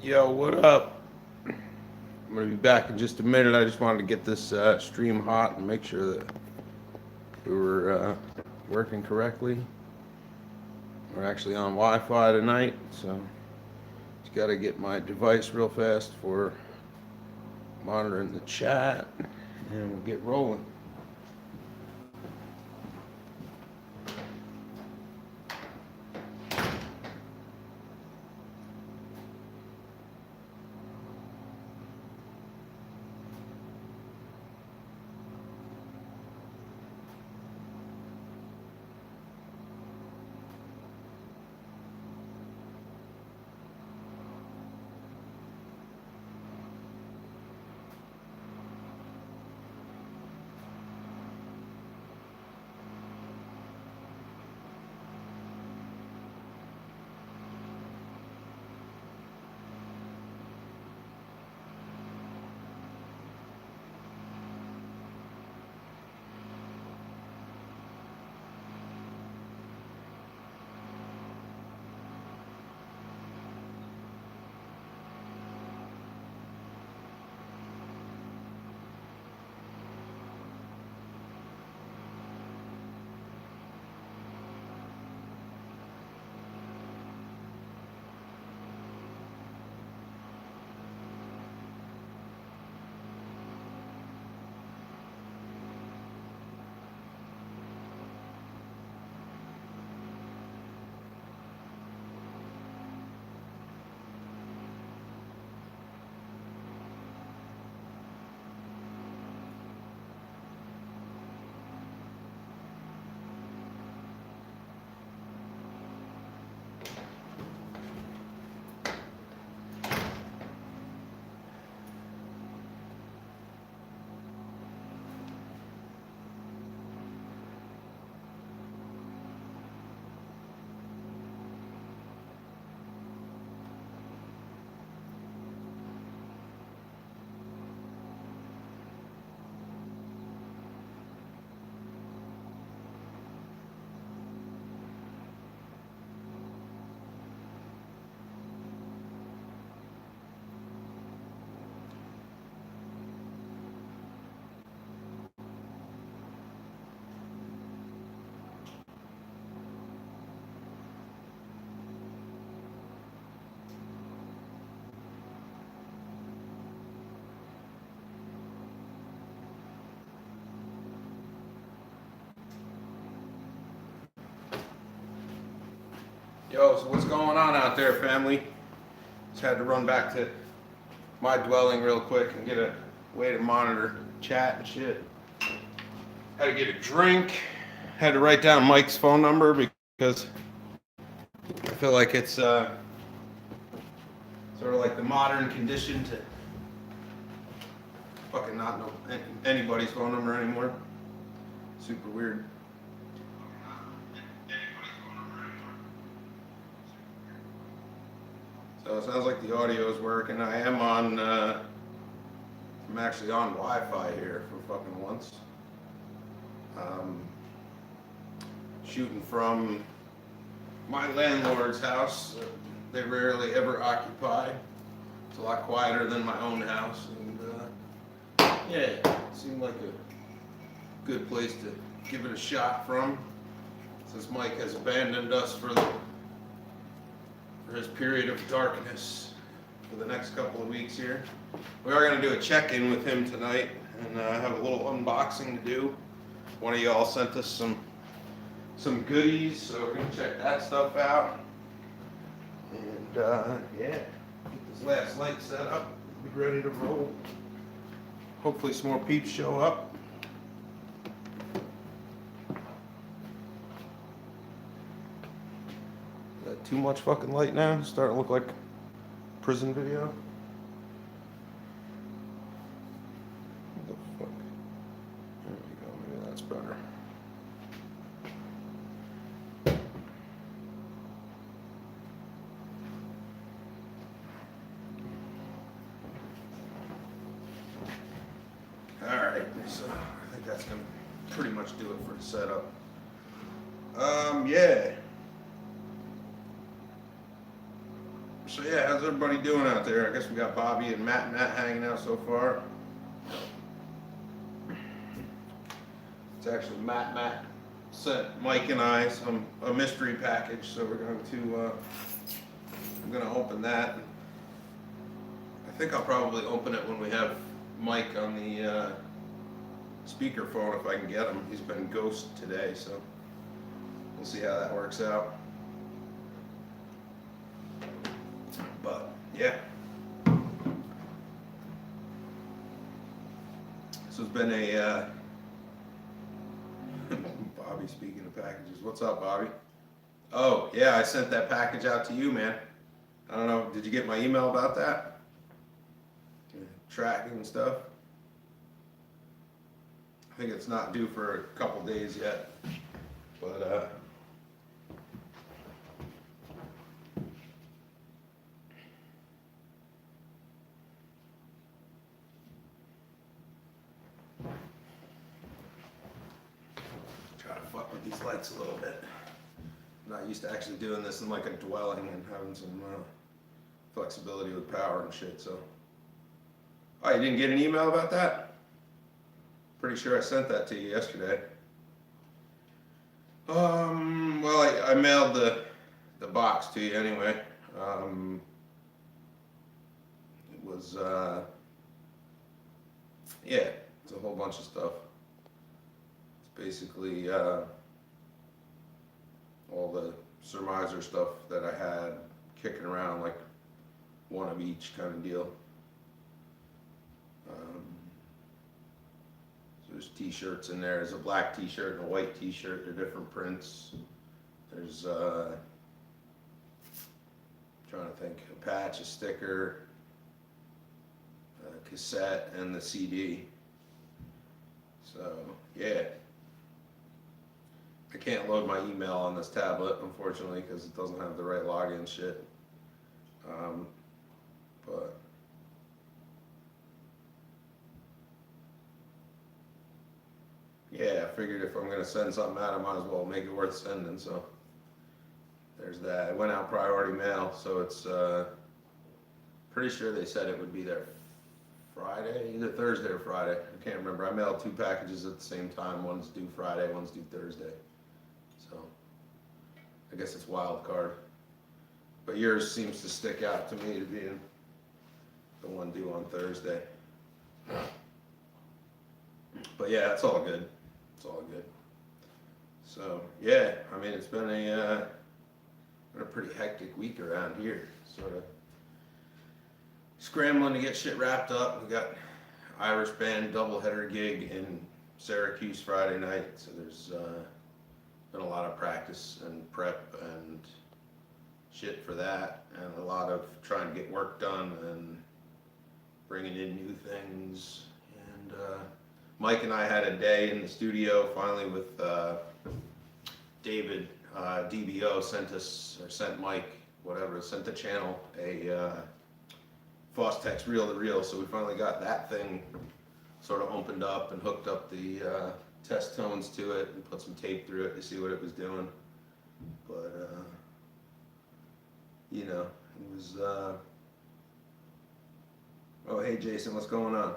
Yo, what up? I'm gonna be back in just a minute. I just wanted to get this stream hot and make sure that we were working correctly. We're actually on Wi-Fi tonight, so just gotta get my device real fast for monitoring the chat, and we'll get rolling. Yo, so what's going on out there, family? Just had to run back to my dwelling real quick and get a way to monitor chat and shit. Had to get a drink. Had to write down Mike's phone number because I feel like it's sort of like the modern condition to fucking not know anybody's phone number anymore. Super weird. So it sounds like the audio is working. I am on, I'm actually on Wi-Fi here for fucking once. Shooting from my landlord's house. They rarely ever occupy. It's a lot quieter than my own house. And yeah, it seemed like a good place to give it a shot from, since Mike has abandoned us for his period of darkness for the next couple of weeks here. We are going to do a check-in with him tonight, and have a little unboxing to do. One of y'all sent us some goodies, so we're going to check that stuff out. And yeah, get this last light set up, be ready to roll. Hopefully some more peeps show up. Too much fucking light now? Starting to look like prison video. What the fuck? There we go, maybe that's better. Alright, so I think that's gonna pretty much do it for the setup. Yeah. So yeah, how's How's everybody doing out there? I guess we got Bobby and Matt hanging out so far. It's actually Matt sent Mike and I a mystery package, so we're going to I'm gonna open that. I think I'll probably open it when we have Mike on the speakerphone if I can get him. He's been ghost today, so we'll see how that works out. But yeah, this has been a Bobby, speaking of packages, what's up, Bobby? Oh yeah, I sent that package out to you, man. I don't know, did you get my email about that? Tracking and stuff. I think it's not due for a couple days yet, but try to fuck with these lights a little bit. I'm not used to actually doing this in like a dwelling and having some flexibility with power and shit, so. Oh, you didn't get an email about that? Pretty sure I sent that to you yesterday. Well, I mailed the box to you anyway. It was, yeah, it's a whole bunch of stuff. It's basically all the Surmiser stuff that I had kicking around, like one of each kind of deal. So there's t-shirts in there. There's a black t-shirt and a white t-shirt. They're different prints. There's trying to think, a patch, a sticker, a cassette, and the CD. So yeah, I can't load my email on this tablet, unfortunately, because it doesn't have the right login shit. But yeah, I figured if I'm going to send something out, I might as well make it worth sending, so there's that. It went out priority mail, so it's pretty sure they said it would be there Friday, either Thursday or Friday. I can't remember. I mailed 2 packages at the same time. One's due Friday, one's due Thursday. So I guess it's wild card. But yours seems to stick out to me to being the one due on Thursday. But yeah, it's all good. It's all good. So yeah, I mean, it's been a pretty hectic week around here. Sort of scrambling to get shit wrapped up. We got Irish band doubleheader gig in Syracuse Friday night, so there's been a lot of practice and prep and shit for that, and a lot of trying to get work done and bringing in new things. And Mike and I had a day in the studio finally with David. DBO sent Mike, whatever, sent the channel a Fostex reel to reel, so we finally got that thing sort of opened up and hooked up the test tones to it and put some tape through it to see what it was doing. But you know, it was oh hey Jason, what's going on?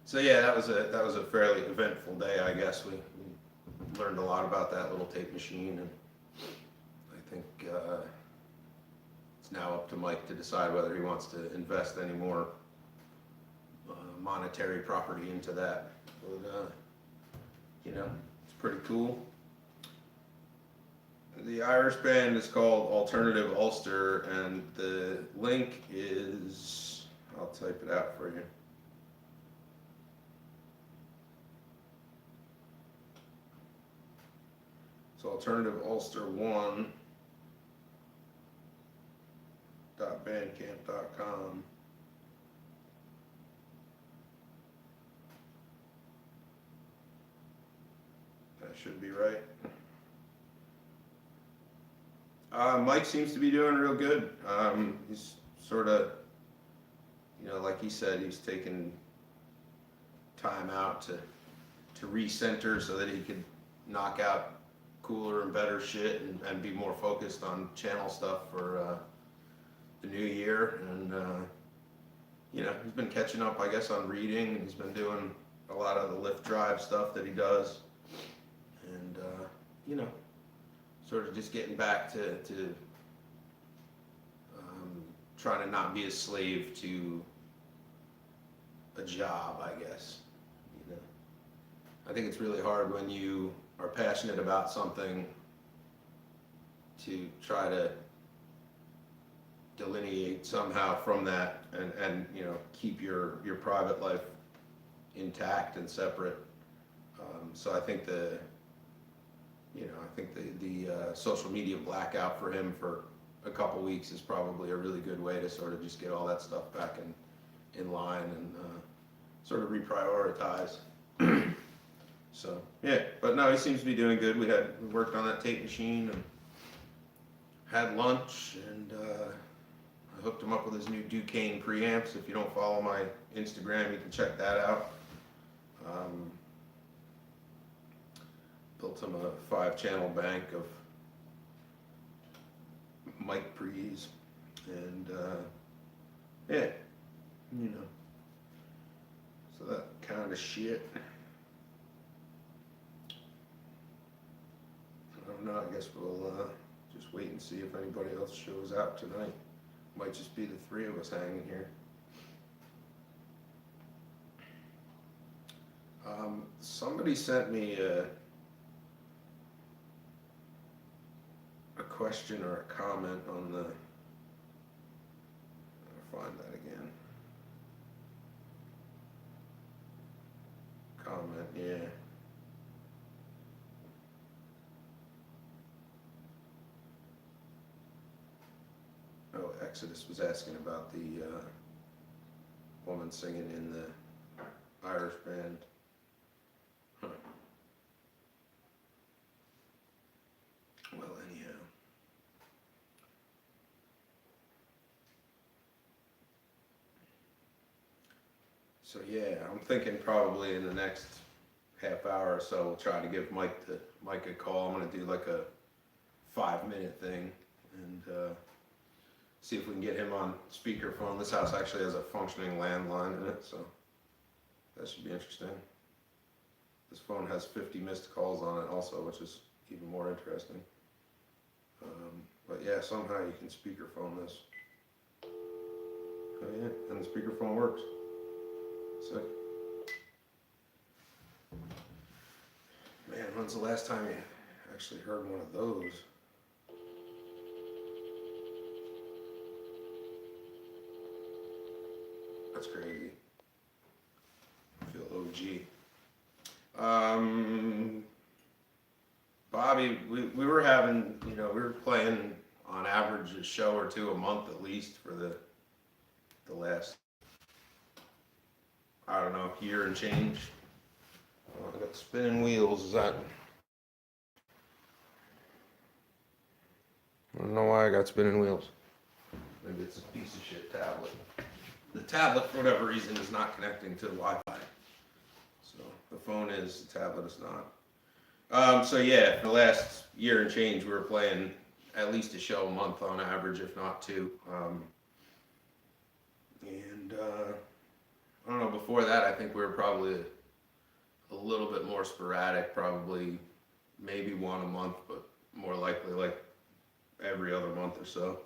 So yeah, that was a fairly eventful day, I guess. We learned a lot about that little tape machine, and I think it's now up to Mike to decide whether he wants to invest any more monetary property into that. But you know, it's pretty cool. The Irish band is called Alternative Ulster, and the link is, I'll type it out for you. It's Alternative Ulster 1.bandcamp.com. That should be right. Mike seems to be doing real good. He's sort of, you know, like he said, he's taking time out to recenter so that he could knock out cooler and better shit and be more focused on channel stuff for the new year, and he's been catching up, I guess, on reading, and he's been doing a lot of the lift drive stuff that he does, and sort of just getting back to trying to not be a slave to a job, I guess. I think it's really hard when you are passionate about something to try to delineate somehow from that, and keep your private life intact and separate. So I think the social media blackout for him for a couple weeks is probably a really good way to sort of just get all that stuff back in line, and sort of reprioritize. So yeah, but no, he seems to be doing good. We worked on that tape machine and had lunch, and I hooked him up with his new Duquesne preamps. If you don't follow my Instagram, you can check that out. Built him a 5-channel bank of mic pre's, and yeah, so that kind of shit. I don't know, I guess we'll just wait and see if anybody else shows out tonight. Might just be the 3 of us hanging here. Somebody sent me a question or a comment on the, I'll find that again. Comment, yeah. Oh, Exodus was asking about the woman singing in the Irish band. Huh. Well, anyhow. So yeah, I'm thinking probably in the next half hour or so we'll try to give Mike a call. I'm gonna do like a 5-minute thing, and see if we can get him on speakerphone. This house actually has a functioning landline in it, so that should be interesting. This phone has 50 missed calls on it also, which is even more interesting. But yeah, somehow you can speakerphone this. Oh yeah, and the speakerphone works. Sick. Man, when's the last time you actually heard one of those? That's crazy. I feel OG. Bobby, we were having, we were playing on average a show or two a month at least for the last, I don't know, year and change. Oh, I got spinning wheels. Is that? I don't know why I got spinning wheels. Maybe it's a piece of shit tablet. The tablet, for whatever reason, is not connecting to the Wi-Fi. So the phone is, the tablet is not. So yeah, for the last year and change, we were playing at least a show a month on average, if not 2. I don't know, before that, I think we were probably a little bit more sporadic, probably maybe 1 a month, but more likely like every other month or so.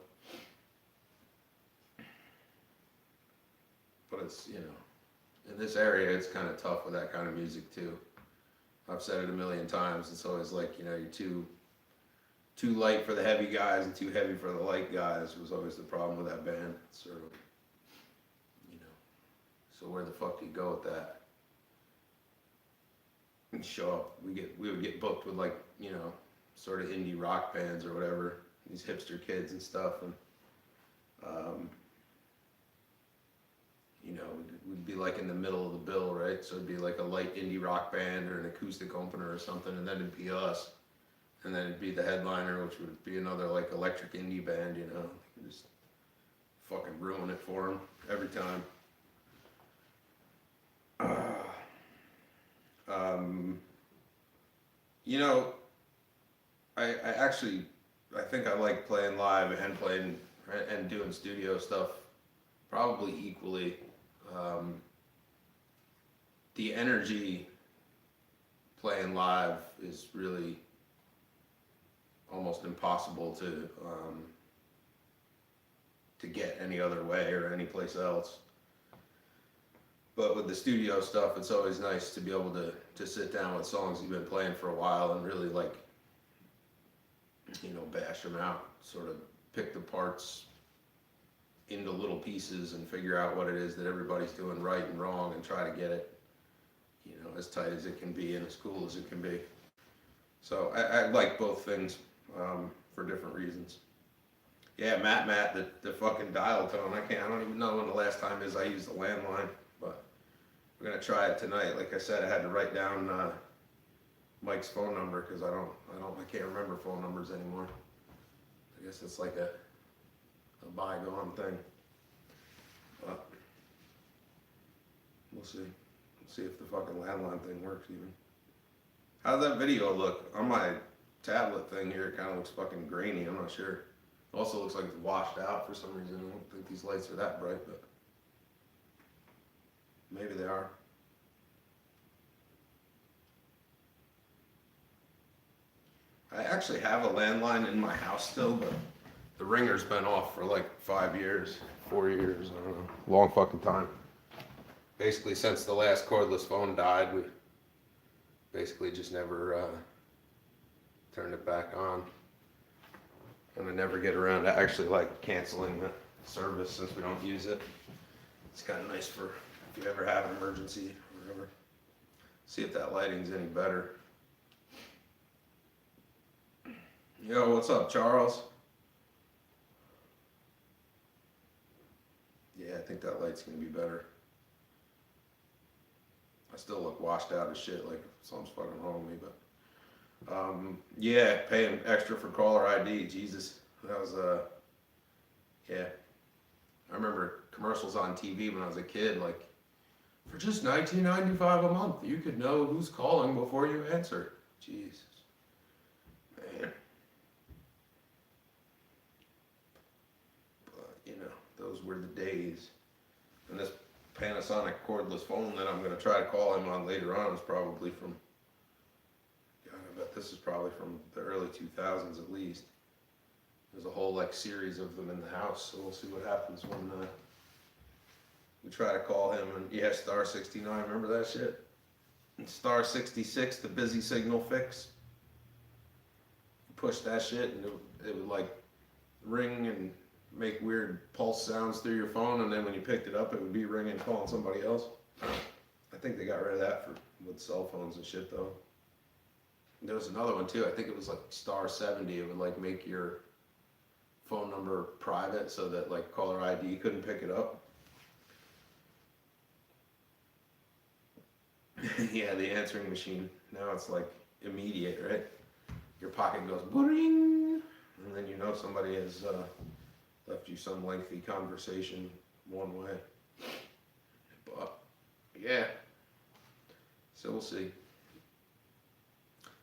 But it's, in this area, it's kind of tough with that kind of music too. I've said it a million times. It's always like, you're too light for the heavy guys and too heavy for the light guys was always the problem with that band. It's sort of, so where the fuck do you go with that? And show up. We would get booked with like, sort of indie rock bands or whatever, these hipster kids and stuff, and we'd be like in the middle of the bill, right? So it'd be like a light indie rock band or an acoustic opener or something, and then it'd be us, and then it'd be the headliner, which would be another like electric indie band, just fucking ruin it for them every time. I think I like playing live and playing and doing studio stuff probably equally. The energy playing live is really almost impossible to get any other way or any place else. But with the studio stuff, it's always nice to be able to sit down with songs you've been playing for a while and really like, you know, bash them out, sort of pick the parts into little pieces and figure out what it is that everybody's doing right and wrong and try to get it, you know, as tight as it can be and as cool as it can be. So I like both things for different reasons. Yeah, Matt, the fucking dial tone. I don't even know when the last time is I used the landline, but we're gonna try it tonight. Like I said, I had to write down Mike's phone number because I can't remember phone numbers anymore. I guess it's like a bygone thing. But we'll see. We'll see if the fucking landline thing works even. How's that video look? On my tablet thing here, it kind of looks fucking grainy. I'm not sure. Also looks like it's washed out for some reason. I don't think these lights are that bright, but maybe they are. I actually have a landline in my house still, but the ringer's been off for like 5 years, 4 years, I don't know. Long fucking time. Basically since the last cordless phone died, we basically just never turned it back on. And I never get around to actually like canceling the service since we don't use it. It's kind of nice for if you ever have an emergency or whatever. See if that lighting's any better. Yo, what's up, Charles? Yeah, I think that light's gonna be better. I still look washed out as shit, like something's fucking wrong with me, but yeah, paying extra for caller ID, Jesus, that was yeah. I remember commercials on TV when I was a kid, like, for just $19.95 a month, you could know who's calling before you answer. Jesus, man. But you know, those were the days. And this Panasonic cordless phone that I'm gonna try to call him on later on is probably from, I bet this is probably from the early 2000s at least. There's a whole like series of them in the house, so we'll see what happens when we try to call him. And yeah, star 69, remember that shit? And star 66, the busy signal fix. You push that shit and it would like ring and make weird pulse sounds through your phone, and then when you picked it up, it would be ringing, calling somebody else. I think they got rid of that with cell phones and shit though. There was another one too. I think it was like star 70. It would like make your phone number private so that like caller ID couldn't pick it up. Yeah, the answering machine. Now it's like immediate, right? Your pocket goes boing, and then you know somebody has left you some lengthy conversation one way. But yeah, so we'll see.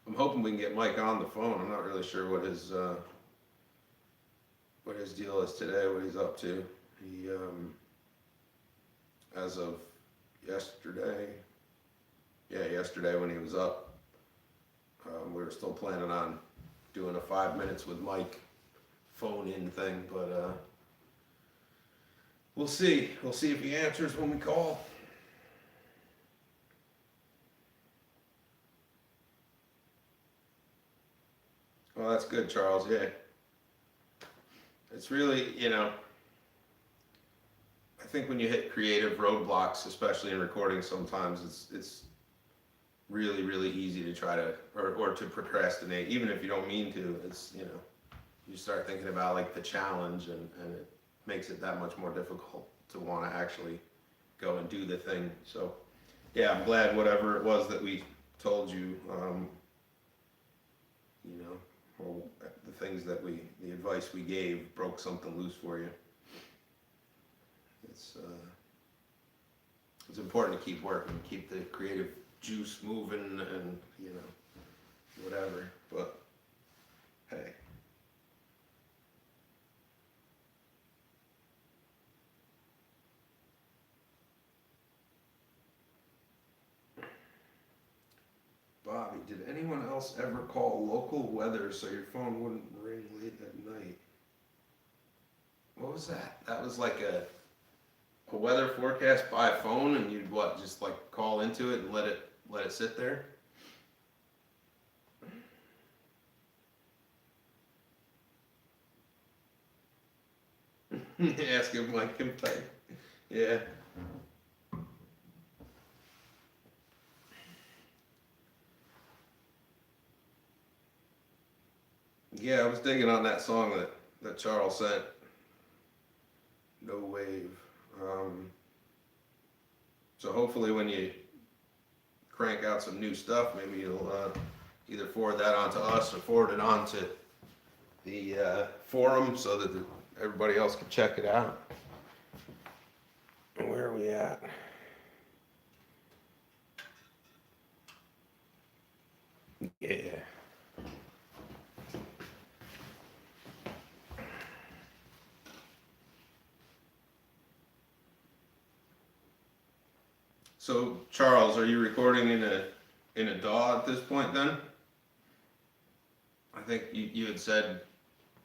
I'm hoping we can get Mike on the phone. I'm not really sure what his deal is today, what he's up to. He as of yesterday when he was up, we were still planning on doing a 5 minutes with Mike phone in thing, but we'll see if he answers when we call. Well, that's good, Charles. Yeah, it's really, you know, I think when you hit creative roadblocks, especially in recording, sometimes it's really, really easy to try to or to procrastinate, even if you don't mean to. It's, you know, you start thinking about like the challenge, and it makes it that much more difficult to want to actually go and do the thing. So yeah, I'm glad whatever it was that we told you, you know, or the things that the advice we gave broke something loose for you. It's important to keep working, keep the creative juice moving, and you know, whatever. But hey, Bobby, did anyone else ever call local weather so your phone wouldn't ring late at night? What was that? That was like a weather forecast by phone, and you'd what? Just like call into it and let it sit there. Ask him like him type. Yeah. Yeah, I was digging on that song that Charles sent. No Wave. So hopefully when you crank out some new stuff, maybe you'll either forward that on to us or forward it on to the forum so that everybody else can check it out. Where are we at? Yeah. So Charles, are you recording in a DAW at this point then? I think you had said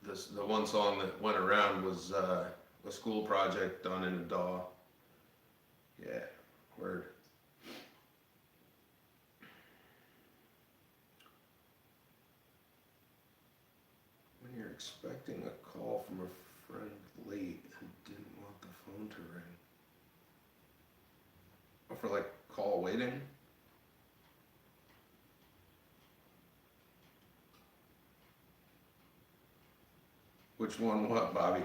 the one song that went around was a school project done in a DAW. Yeah, word. When you're expecting a call from a friend late and didn't want the phone to ring. Oh, for like call waiting? Which one what, Bobby?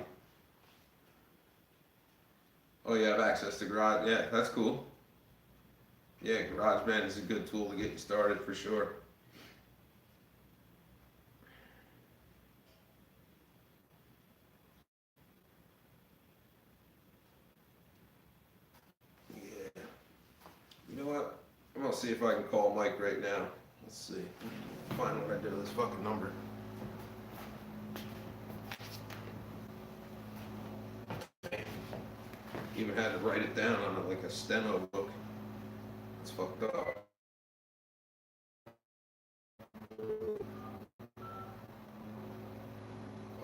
Oh, you have access to Garage. Yeah, that's cool. Yeah, GarageBand is a good tool to get you started for sure. Yeah. You know what? I'm gonna see if I can call Mike right now. Let's see. Find what I did with this fucking number. Even had to write it down on like a steno book. It's fucked up.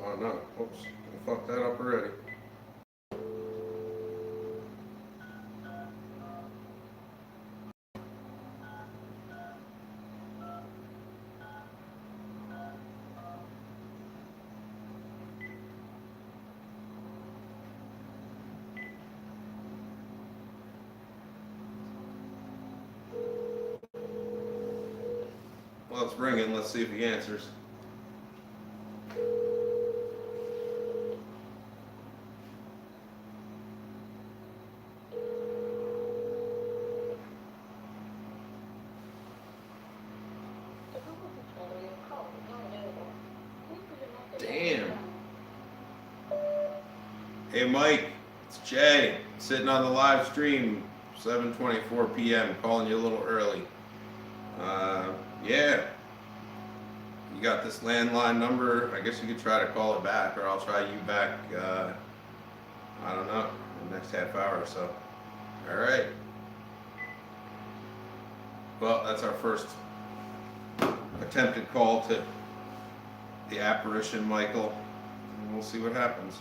Oh no, oops, I fucked that up already. Well, it's ringing, let's see if he answers. Damn. Hey Mike, it's Jay, sitting on the live stream, 7:24 p.m., calling you a little early. Yeah, you got this landline number. I guess you could try to call it back, or I'll try you back, I don't know, in the next half hour or so. All right. Well, that's our first attempted call to the apparition, Michael, and we'll see what happens.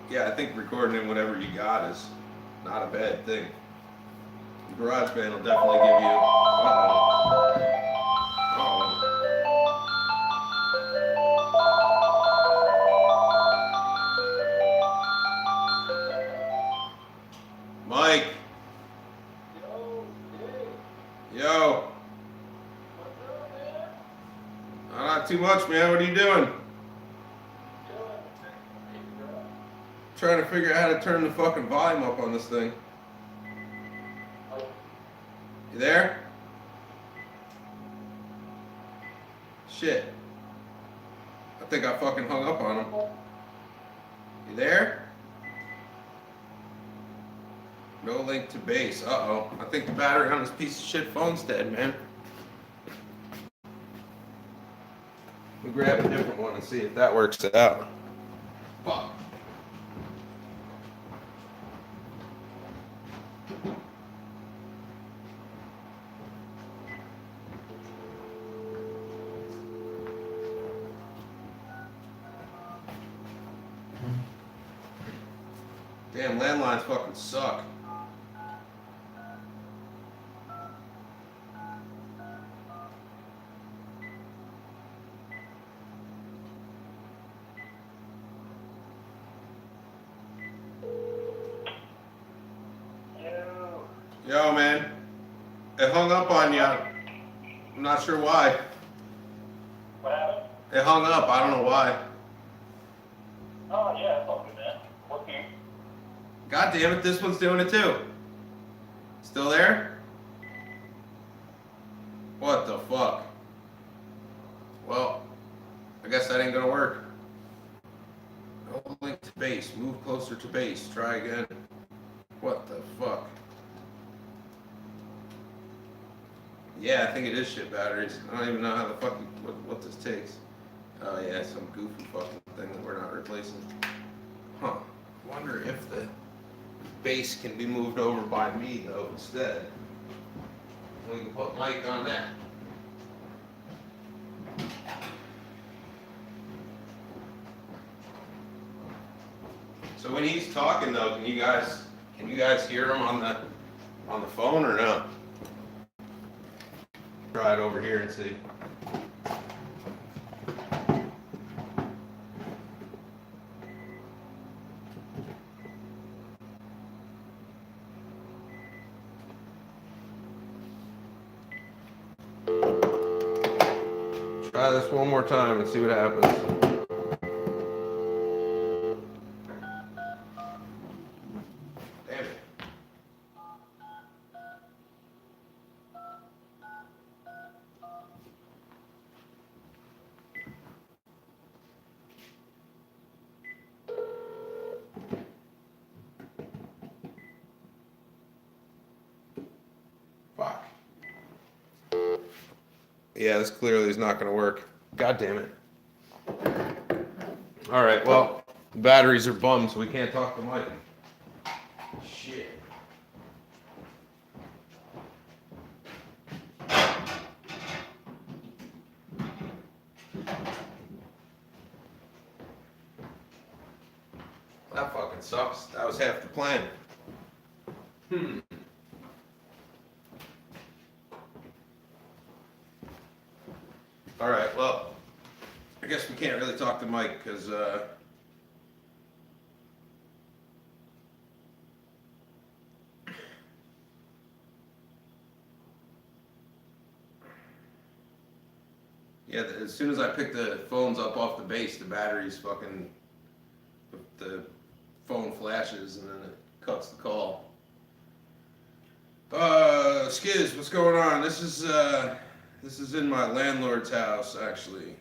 Yeah, I think recording in whatever you got is not a bad thing. The GarageBand will definitely give you. Mike. Yo. Not too much, man. What are you doing? Trying to figure out how to turn the fucking volume up on this thing. You there? Shit. I think I fucking hung up on him. You there? No link to base. Uh-oh. I think the battery on this piece of shit phone's dead, man. We'll grab a different one and see if that works out. Fuck. Damn, landlines fucking suck. Yo, man. It hung up on you. I'm not sure why. What happened? It hung up. I don't know why. Oh, yeah, it's all good, man. Working. God damn it, this one's doing it too. Still there? What the fuck? Well, I guess that ain't gonna work. No link to base. Move closer to base. Try again. What the fuck? Yeah, I think it is shit batteries. I don't even know how the fuck what this takes. Oh yeah, some goofy fucking thing that we're not replacing. Huh. Wonder if the base can be moved over by me though instead. We can put Mike on that. So when he's talking though, can you guys hear him on the phone or no? Try it over here and see. Try this one more time and see what happens. Damn it. Fuck. Yeah, this clearly is not going to work. God damn it. All right, well, the batteries are bummed, so we can't talk to Mike. Shit. That fucking sucks. That was half the plan. All right, well, I guess we can't really talk to Mike because yeah, as soon as I pick the phones up off the base, the batteries fucking, the phone flashes and then it cuts the call. Skiz, what's going on? This is in my landlord's house, actually.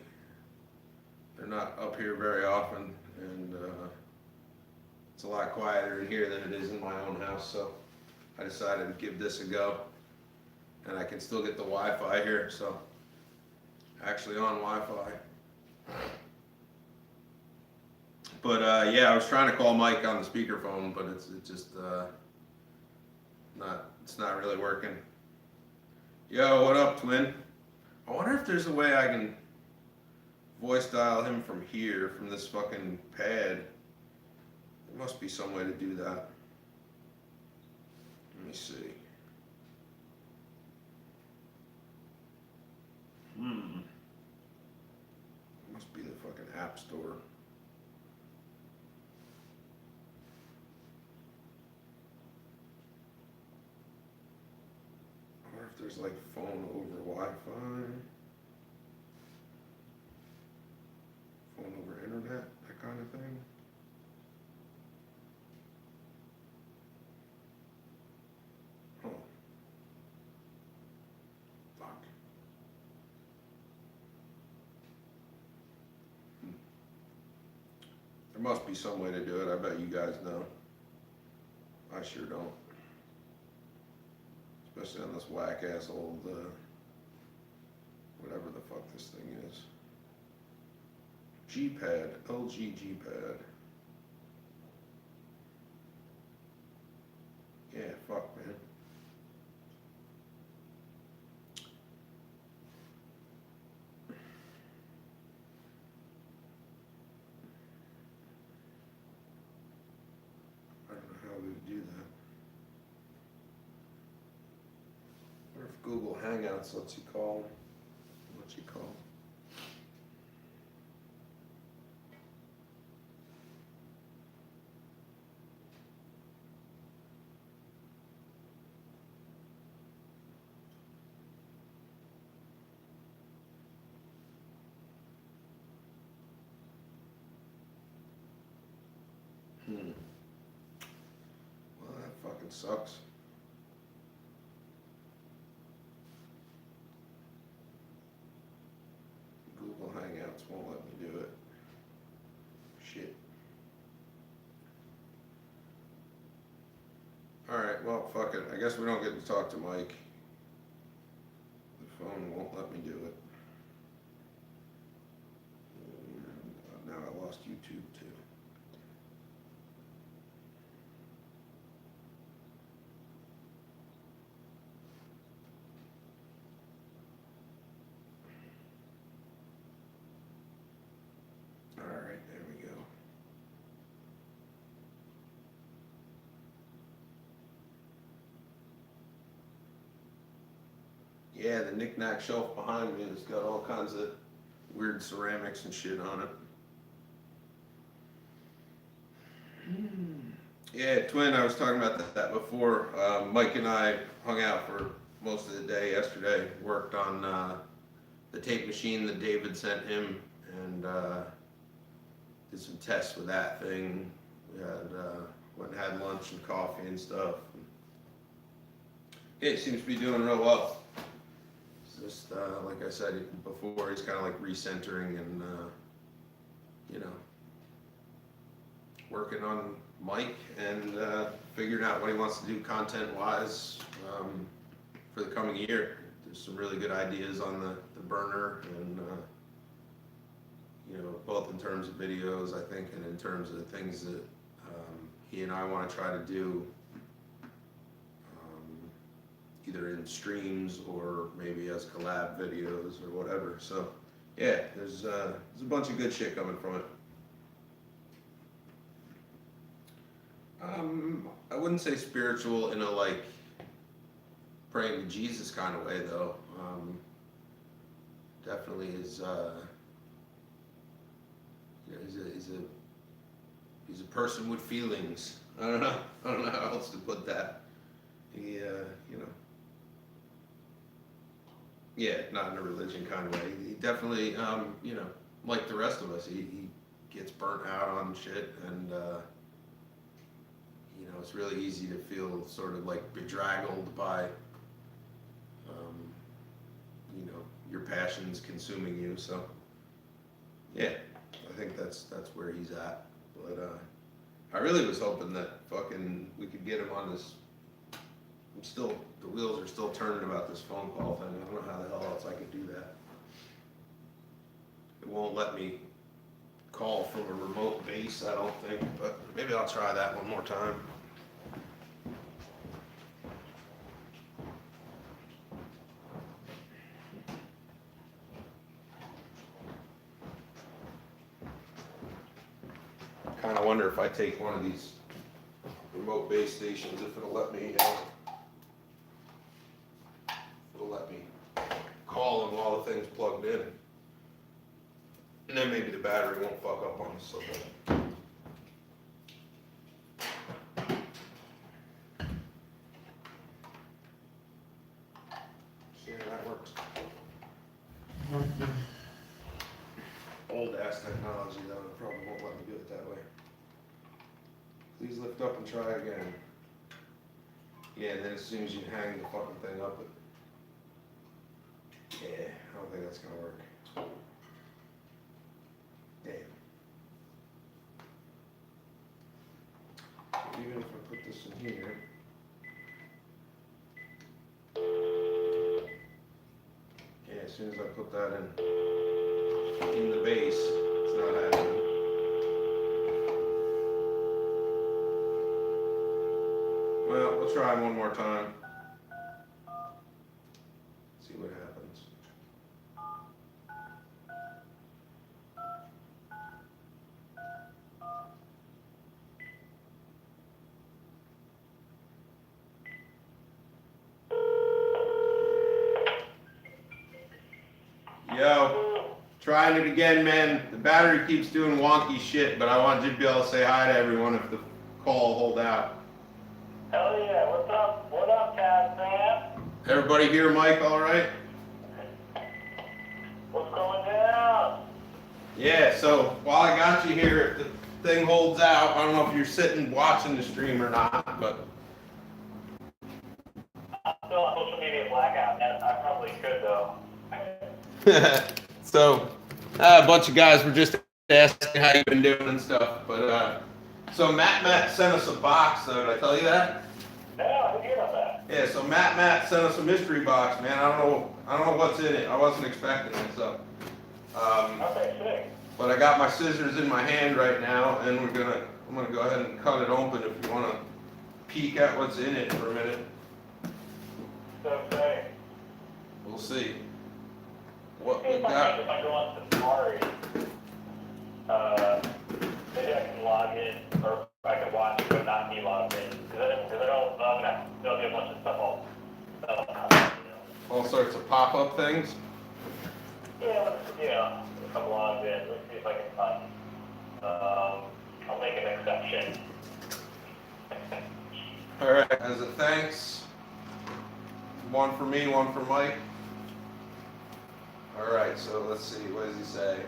They're not up here very often, and it's a lot quieter in here than it is in my own house, so I decided to give this a go. And I can still get the Wi-Fi here, so actually on Wi-Fi. But yeah, I was trying to call Mike on the speakerphone, but it's just it's not really working. Yo, what up, twin? I wonder if there's a way I can voice dial him from here, from this fucking pad. There must be some way to do that. Let me see. Must be the fucking app store. I wonder if there's like phone over Wi-Fi, phone over internet, that kind of thing. Oh. Fuck. There must be some way to do it. I bet you guys know. I sure don't. Especially on this whack ass old, whatever the fuck this thing is. G-pad, LG G-pad. Yeah, fuck, man. I don't how we would do that. Or if Google Hangouts lets you call. Lets you call. Well, that fucking sucks. Google Hangouts won't let me do it. Shit. Alright, well, fuck it. I guess we don't get to talk to Mike. The phone won't let me do it. And now I lost YouTube too. Alright, there we go. Yeah, the knick-knack shelf behind me has got all kinds of weird ceramics and shit on it. Yeah, Twin, I was talking about that before. Mike and I hung out for most of the day yesterday, worked on the tape machine that David sent him, and did some tests with that thing. We had went and had lunch and coffee and stuff. Yeah, it seems to be doing real well. It's just like I said before, he's kind of like recentering and you know, working on Mike and figuring out what he wants to do content-wise for the coming year. There's some really good ideas on the burner, and you know, both in terms of videos, I think, and in terms of the things that he and I want to try to do, either in streams or maybe as collab videos or whatever. So yeah, there's a bunch of good shit coming from it. I wouldn't say spiritual in a like praying to Jesus kind of way though. Definitely is. You know, he's a person with feelings. I don't know how else to put that. He, you know, yeah, not in a religion kind of way. He definitely, you know, like the rest of us, he gets burnt out on shit, and you know, it's really easy to feel sort of like bedraggled by, you know, your passions consuming you. So, yeah, I think that's where he's at. But I really was hoping that fucking we could get him on this. The wheels are still turning about this phone call thing. I don't know how the hell else I could do that. It won't let me call from a remote base, I don't think, but maybe I'll try that one more time. Kind of wonder if I take one of these remote base stations, if it'll let me call them while the thing's plugged in. And then maybe the battery won't fuck up on us so bad. See how that works. Old ass technology though, it probably won't let me do it that way. Please lift up and try again. Yeah, and then as soon as you hang the fucking thing up, yeah, I don't think that's gonna work. Damn. So even if I put this in here. Yeah, as soon as I put that in the base, it's not happening. Well, we'll try one more time. See what happens. Yo, trying it again, man. The battery keeps doing wonky shit, but I wanted you to be able to say hi to everyone if the call will hold out. Hell yeah, what's up? What up, Taz, man? Everybody here, Mike, all right? What's going down? Yeah, so while I got you here, if the thing holds out, I don't know if you're sitting watching the stream or not, but... I'm still on social media blackout, man. I probably could, though. So, a bunch of guys were just asking how you've been doing and stuff, but, so Matt sent us a box, though, did I tell you that? Yeah, I didn't hear about that. Yeah, so Matt sent us a mystery box, man. I don't know what's in it. I wasn't expecting it, so. Okay, sick. But I got my scissors in my hand right now, and I'm gonna go ahead and cut it open if you wanna peek at what's in it for a minute. So sick. We'll see what See we if I got. if I go on Safari, maybe I can log in, or I can watch it but not be logged in. Because I don't, there'll be a bunch of stuff All sorts of pop-up things. Yeah, if I'm logged in, let's see if I can find. I'll make an exception. All right, as a thanks, one for me, one for Mike. All right, so let's see, what does he say?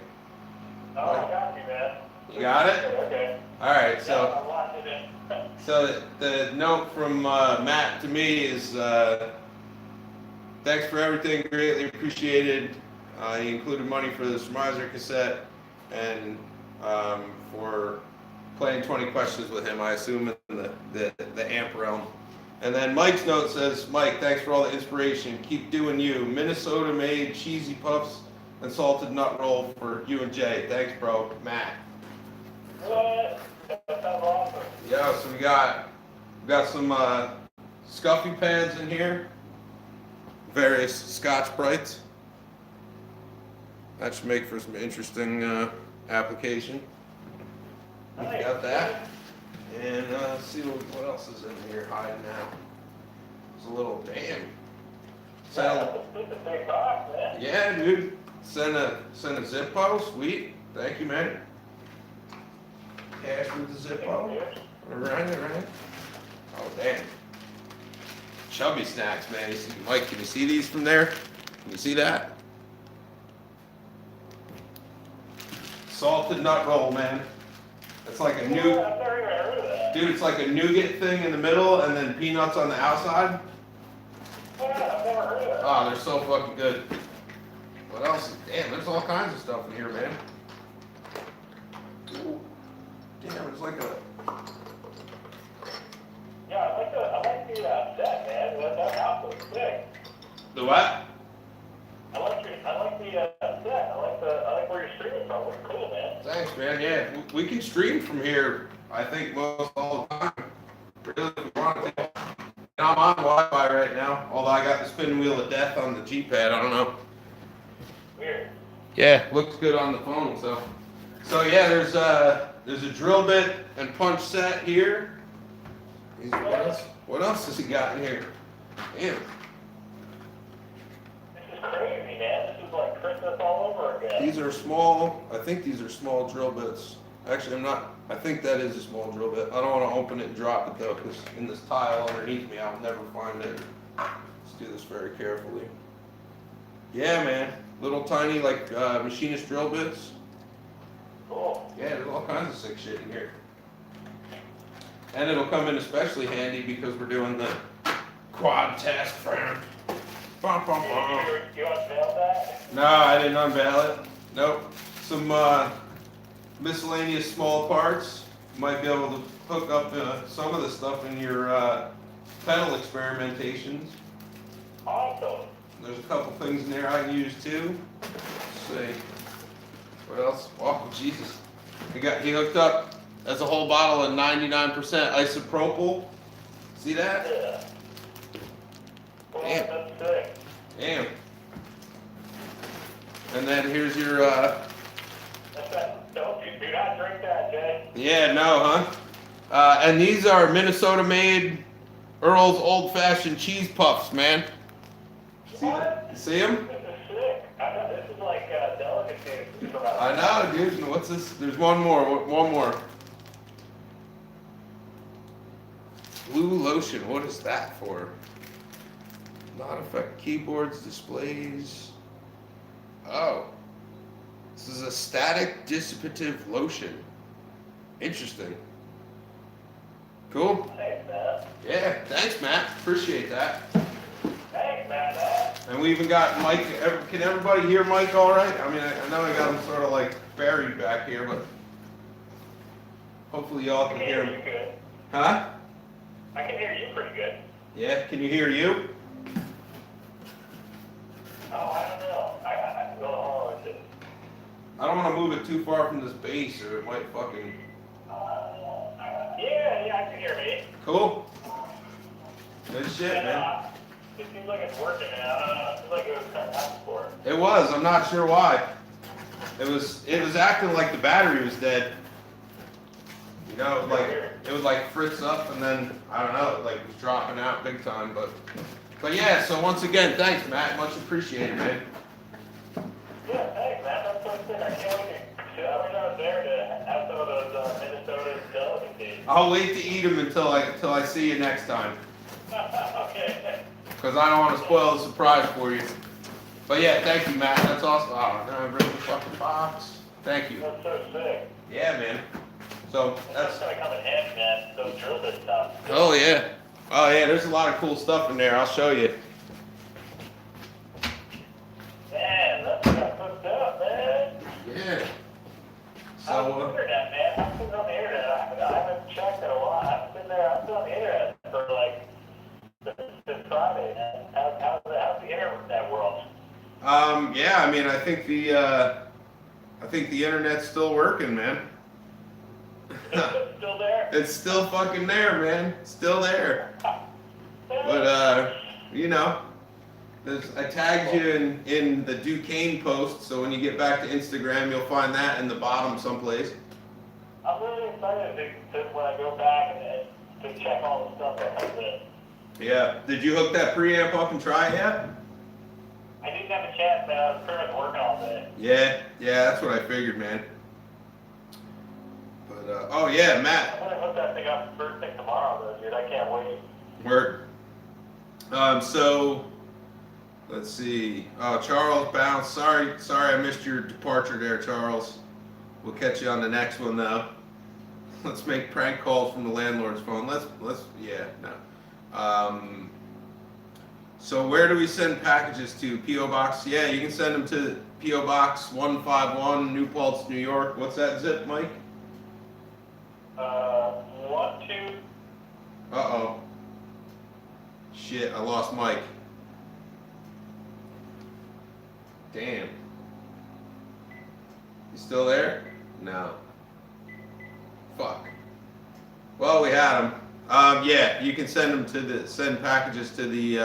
Oh, I got you, man. You got it? Okay. All right, so. Yeah, I'm watching it. So the note from Matt to me is, thanks for everything, greatly appreciated. He included money for the Surmiser cassette and for playing 20 questions with him, I assume in the amp realm. And then Mike's note says, Mike, thanks for all the inspiration. Keep doing you. Minnesota-made cheesy puffs and salted nut roll for you and Jay. Thanks, bro. Matt. What? That sounds awesome. Yeah, so we got some scuffy pads in here, various Scotch Brights. That should make for some interesting application. We Nice. got that, and let's see what else is in here hiding now. It's a little damn. It's a big box, man. Yeah, dude. Send a Zippo, sweet. Thank you, man. Cash with the Zippo. All right. Oh, damn. Chubby snacks, man. You see, Mike, can you see these from there? Can you see that? Salted nut roll, man. It's like a I've never even heard of that. dude, it's like a nougat thing in the middle and then peanuts on the outside. Yeah, I've never heard of that. Oh, they're so fucking good. What else? Damn, there's all kinds of stuff in here, man. Ooh. Damn, it's like a... Yeah, I like the set, man. That house looks sick. The what? I like the set. I like where you're streaming from. Looks cool, man. Thanks, man. Yeah, we can stream from here, I think, most all the time. Really, if we want to. And I'm on Wi-Fi right now, although I got the spin wheel of death on the G-pad. I don't know. Weird. Yeah, looks good on the phone, so. So yeah, there's a drill bit and punch set here. What else has he got in here? Damn. This is crazy, man. This is like Christmas all over again. These are small, I think these are small drill bits. Actually, I think that is a small drill bit. I don't want to open it and drop it though, because in this tile underneath me, I'll never find it. Let's do this very carefully. Yeah, man. Little tiny, like, machinist drill bits. Cool. Yeah, there's all kinds of sick shit in here. And it'll come in especially handy because we're doing the quad task frame. Bum, bum, bum. You unveiled that? No, I didn't unveil it. Nope. Some miscellaneous small parts. You might be able to hook up some of the stuff in your pedal experimentations. Awesome. There's a couple things in there I can use too. Let's see. What else? Oh, Jesus. He hooked up. That's a whole bottle of 99% isopropyl. See that? Yeah. Well, Damn. that's sick. Damn. And then here's your, That's that. Don't you do not drink that, Jay. yeah, no, huh? And these are Minnesota-made Earl's Old Fashioned Cheese Puffs, man. See What? that? See them? This is sick. This is like I know, dude. What's this? There's one more. One more. Blue lotion. What is that for? Not affect keyboards, displays. Oh. This is a static dissipative lotion. Interesting. Cool. Thanks, man. Yeah, thanks, Matt. Appreciate that. Thanks, man. And we even got Mike. Can everybody hear Mike all right? I mean, I know I got him sort of like buried back here, but hopefully y'all I can can hear hear him. you good. Huh? I can hear you pretty good. Yeah, can you hear you? Oh, I don't know. I go home with it. I don't want to move it too far from this base or it might fucking... Yeah, I can hear me. Cool. Good shit, And, man. it seems like it's working, man. I don't know. It seems like it was kind of time before. It was. I'm not sure why. It was acting like the battery was dead. You know, it would like fritz up and then, I don't know, it like was dropping out big time, but yeah, so once again, thanks, Matt. Much appreciated, man. Yeah, thanks, man. That's so sick. I can't wait to, I wish I was there to have some of those Minnesota delicacies. I'll wait to eat them until I see you next time. Okay. Because I don't want to spoil the surprise for you. But yeah, thank you, Matt. That's awesome. Oh, now I bring the fucking box. Thank you. That's so sick. Yeah, man. So That's that's. gonna come in handy, man. Those drill bit stuff. Oh yeah. Oh yeah. There's a lot of cool stuff in there. I'll show you. Man, that's what's up, man. Yeah. I'm on So. the internet, man. I'm sitting on the internet. I haven't checked in a while. I'm sitting on the internet for like this Friday, man. How's the internet world? Yeah. I mean, I think the internet's still working, man. Is it still there? It's still fucking there, man. Still there. But you know, I tagged you in the Duquesne post, so when you get back to Instagram, you'll find that in the bottom someplace. I'm really excited to when I go back and to check all the stuff that comes in. Yeah. Did you hook that preamp up and try it yet? I didn't have a chance, man. I was pretty much working all day. Yeah. Yeah, that's what I figured, man. But oh yeah, Matt. I'm gonna hook that thing up first thing tomorrow, though, dude. I can't wait. Work. So let's see. Oh, Charles bounced. Sorry, I missed your departure there, Charles. We'll catch you on the next one though. Let's make prank calls from the landlord's phone. Let's yeah, no. So where do we send packages to? P.O. Box? Yeah, you can send them to P.O. Box 151, New Paltz, New York. What's that zip, Mike? 1, 2. Uh-oh. Shit, I lost Mike. Damn. You still there? No. Fuck. Well, we had him. Yeah, you can send them send packages to the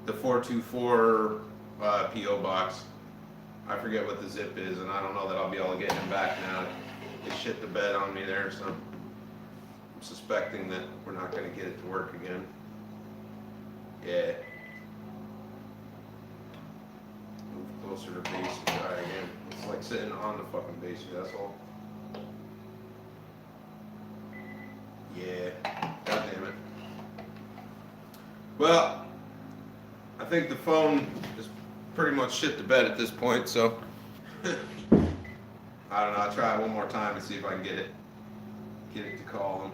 424 P.O. box. I forget what the zip is, and I don't know that I'll be able to get him back now. They shit the bed on me there, so I'm suspecting that we're not going to get it to work again. Yeah. Move closer to base and try again. It's like sitting on the fucking base, that's all. Yeah. God damn it. Well, I think the phone is pretty much shit the bed at this point, so I don't know, I'll try it one more time and see if I can get it to call him.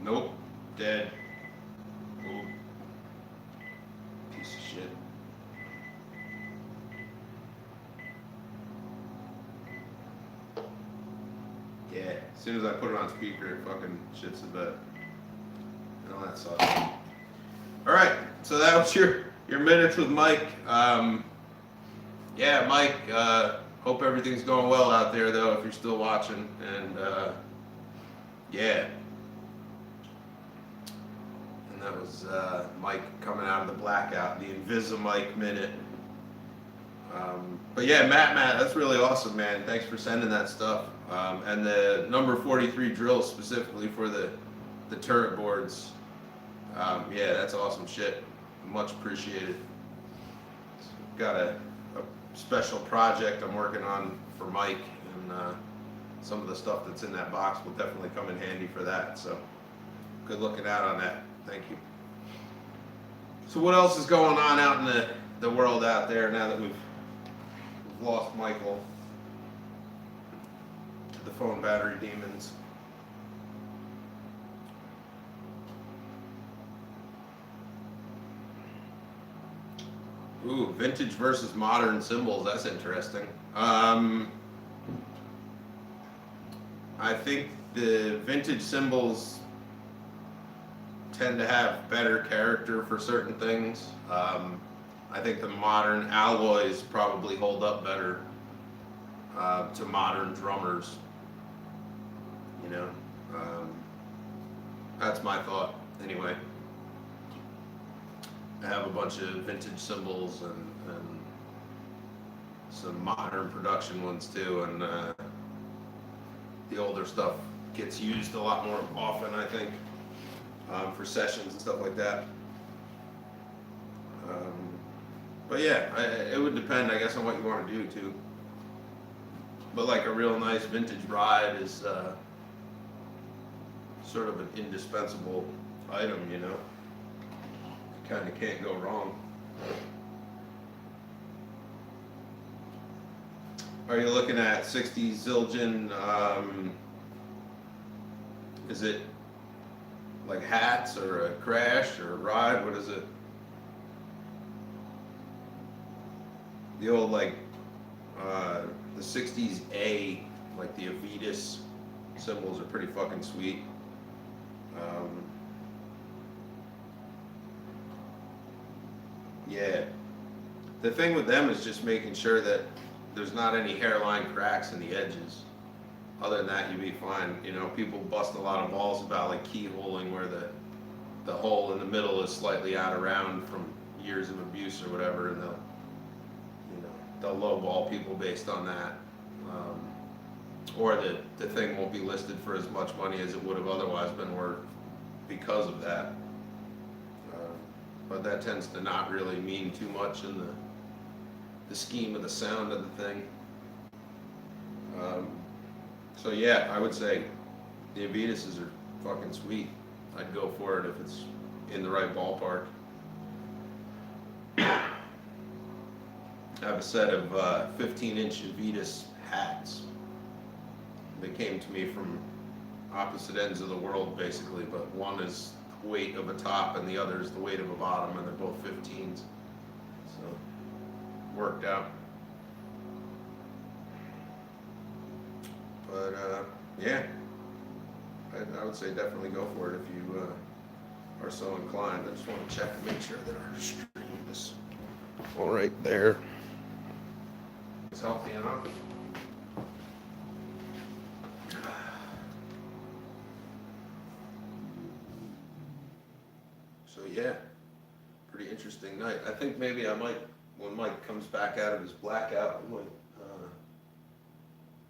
Nope. Dead. Ooh. Piece of shit. Yeah, as soon as I put it on speaker, it fucking shits the bed. No, that sucks. Alright, so that was your minutes with Mike. Yeah, Mike, hope everything's going well out there though, if you're still watching. And yeah. And that was Mike coming out of the blackout, the Invisi-Mike minute. But yeah, Matt, that's really awesome, man. Thanks for sending that stuff. And the number 43 drills specifically for the turret boards. Yeah, that's awesome shit. Much appreciated. Got a special project I'm working on for Mike, and some of the stuff that's in that box will definitely come in handy for that. So good looking out on that. Thank you. So what else is going on out in the world out there now that we've lost Michael to the phone battery demons? Ooh, vintage versus modern cymbals. That's interesting. I think the vintage cymbals tend to have better character for certain things. I think the modern alloys probably hold up better to modern drummers. You know, that's my thought. Anyway, I have a bunch of vintage cymbals and some modern production ones too, and the older stuff gets used a lot more often, I think, for sessions and stuff like that. But yeah, it would depend, I guess, on what you want to do too. But like a real nice vintage ride is sort of an indispensable item, you know. Kind of can't go wrong. Are you looking at 60s Zildjian? Is it like hats or a crash or a ride? What is it? The old like the 60s A, like the Avitas cymbals are pretty fucking sweet. Yeah, the thing with them is just making sure that there's not any hairline cracks in the edges. Other than that, you'd be fine. You know, people bust a lot of balls about like keyholing where the hole in the middle is slightly out of round from years of abuse or whatever, and they'll lowball people based on that. Or the thing won't be listed for as much money as it would have otherwise been worth because of that. But that tends to not really mean too much in the scheme of the sound of the thing. So yeah, I would say the Avitases are fucking sweet. I'd go for it if it's in the right ballpark. I have a set of 15-inch Avitas hats. They came to me from opposite ends of the world, basically, but one is the weight of a top and the other is the weight of a bottom, and they're both 15s. So, worked out. But, yeah, I would say definitely go for it if you are so inclined. I just want to check to make sure that our stream is all right there. It's healthy enough. So yeah, pretty interesting night. I think maybe I might, when Mike comes back out of his blackout, I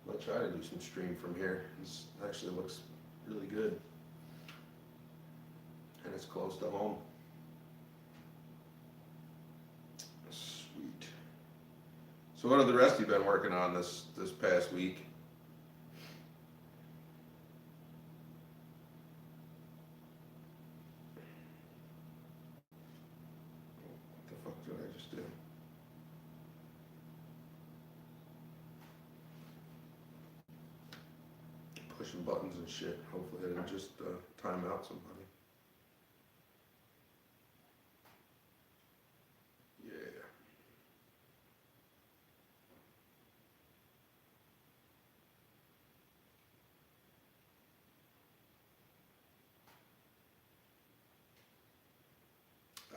might try to do some stream from here. This actually looks really good, and it's close to home. Sweet. So what have the rest of you been working on this past week? What the fuck did I just do? Pushing buttons and shit. Hopefully I didn't just time out somebody. Yeah.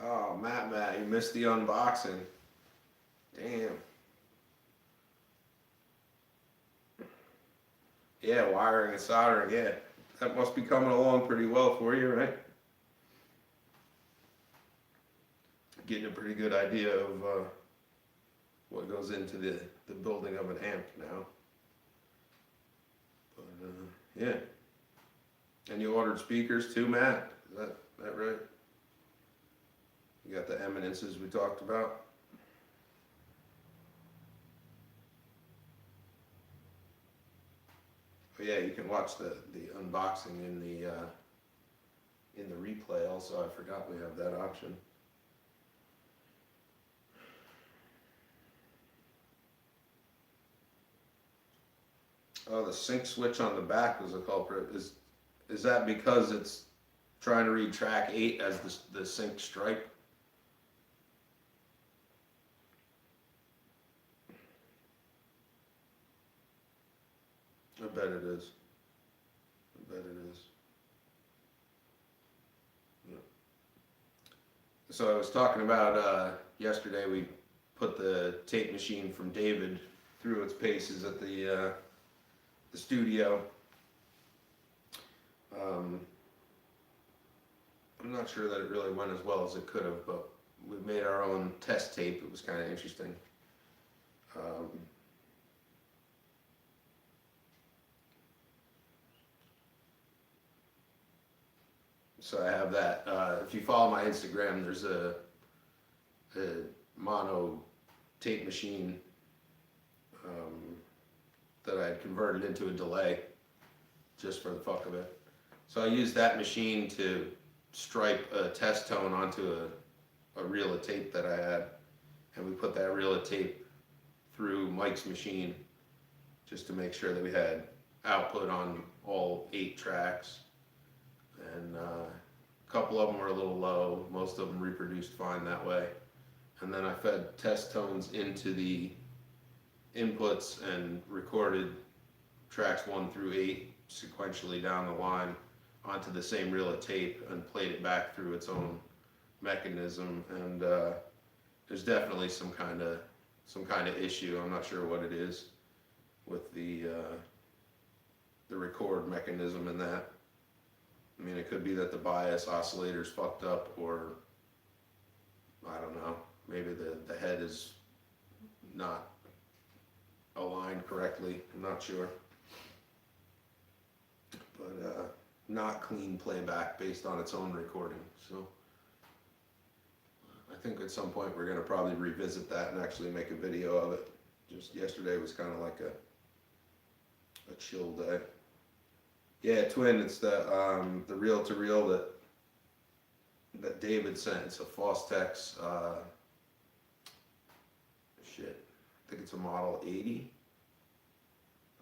Oh, Matt, you missed the unboxing. Damn. Yeah, wiring and soldering, yeah. That must be coming along pretty well for you, right? Getting a pretty good idea of what goes into the building of an amp now. But, yeah. And you ordered speakers too, Matt? Is that right? You got the eminences we talked about? But yeah, you can watch the unboxing in the replay also. I forgot we have that option. Oh, the sync switch on the back was a culprit. Is that because it's trying to read track 8 as the sync stripe? I bet it is. I bet it is. Yeah. So I was talking about yesterday. We put the tape machine from David through its paces at the studio. I'm not sure that it really went as well as it could have, but we made our own test tape. It was kind of interesting. So I have that. If you follow my Instagram, there's a mono tape machine that I had converted into a delay just for the fuck of it. So I used that machine to stripe a test tone onto a reel of tape that I had, and we put that reel of tape through Mike's machine just to make sure that we had output on all 8 tracks. And a couple of them were a little low. Most of them reproduced fine that way. And then I fed test tones into the inputs and recorded tracks 1 through 8 sequentially down the line onto the same reel of tape and played it back through its own mechanism. And there's definitely some kind of issue. I'm not sure what it is with the record mechanism in that. I mean, it could be that the bias oscillator's fucked up, or I don't know, maybe the head is not aligned correctly. I'm not sure. But not clean playback based on its own recording. So I think at some point we're going to probably revisit that and actually make a video of it. Just yesterday was kind of like a chill day. Yeah, twin. It's the reel-to-reel that David sent. It's a Fostex. Shit, I think it's a model 80.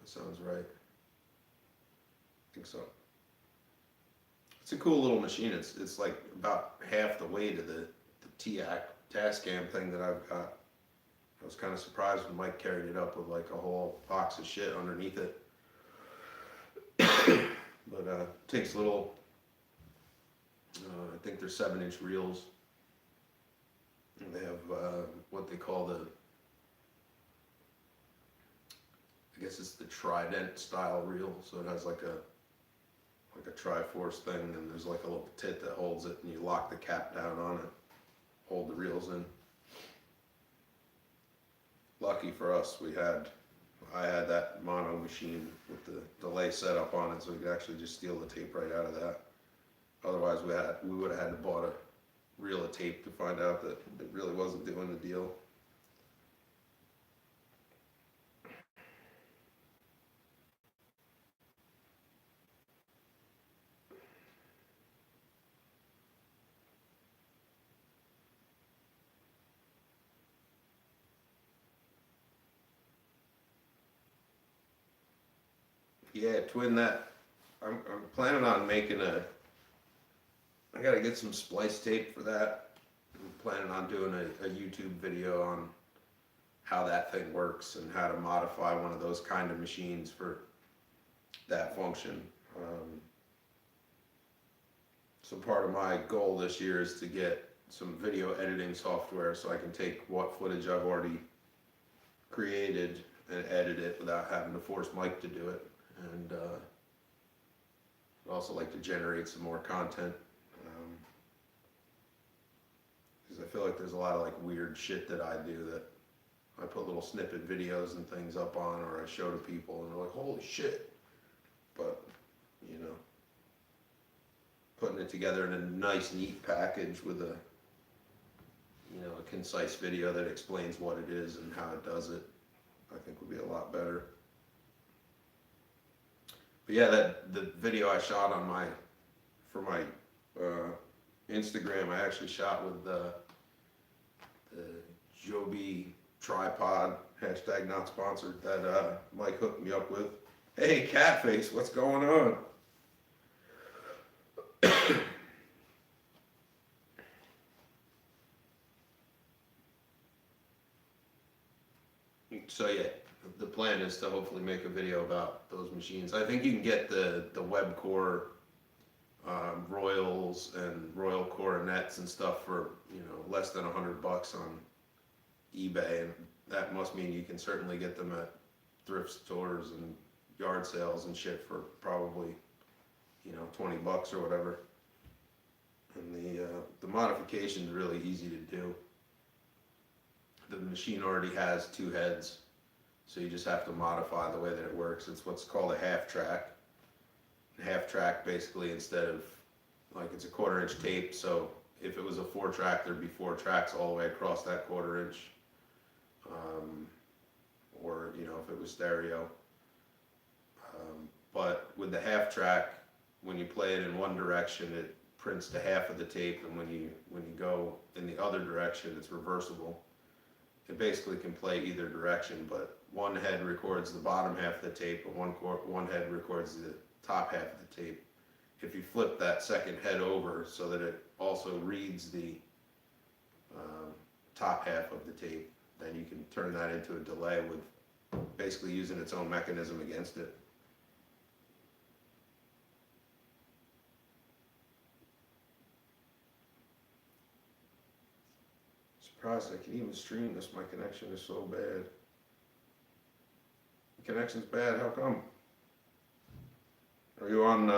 That sounds right. I think so. It's a cool little machine. It's like about half the weight of the TAC Tascam thing that I've got. I was kind of surprised when Mike carried it up with like a whole box of shit underneath it. But takes little, I think they're 7-inch reels. And they have what they call I guess it's the Trident style reel. So it has like a Triforce thing, and there's like a little tit that holds it, and you lock the cap down on it, hold the reels in. Lucky for us, I had that mono machine with the delay set up on it, so we could actually just steal the tape right out of that. Otherwise, we would have had to bought a reel of tape to find out that it really wasn't doing the deal. Yeah, twin, that I'm planning on making I gotta get some splice tape for that. I'm planning on doing a YouTube video on how that thing works and how to modify one of those kind of machines for that function. So part of my goal this year is to get some video editing software so I can take what footage I've already created and edit it without having to force Mike to do it. And I'd also like to generate some more content, because I feel like there's a lot of like weird shit that I do that I put little snippet videos and things up on, or I show to people and they're like, holy shit. But, you know, putting it together in a nice, neat package with a concise video that explains what it is and how it does it, I think would be a lot better. But yeah, the video I shot on for my Instagram, I actually shot with the Joby tripod, hashtag not sponsored, that Mike hooked me up with. Hey, Catface, what's going on? So yeah, the plan is to hopefully make a video about those machines. I think you can get the Webcore Royals and Royal Coronets and stuff for, you know, less than $100 on eBay, and that must mean you can certainly get them at thrift stores and yard sales and shit for probably, you know, $20 or whatever. And the modification is really easy to do. The machine already has 2 heads, so you just have to modify the way that it works. It's what's called a half track. Half track basically, instead of, like, it's a 1/4 inch tape, so if it was a 4-track, there'd be 4 tracks all the way across that 1/4 inch. Or, you know, if it was stereo. But with the half track, when you play it in one direction, it prints to half of the tape, and when you go in the other direction, it's reversible. It basically can play either direction, but one head records the bottom half of the tape, and one head records the top half of the tape. If you flip that second head over so that it also reads the top half of the tape, then you can turn that into a delay with basically using its own mechanism against it. Surprised I can even stream this. My connection is so bad. The connection's bad. How come? Are you on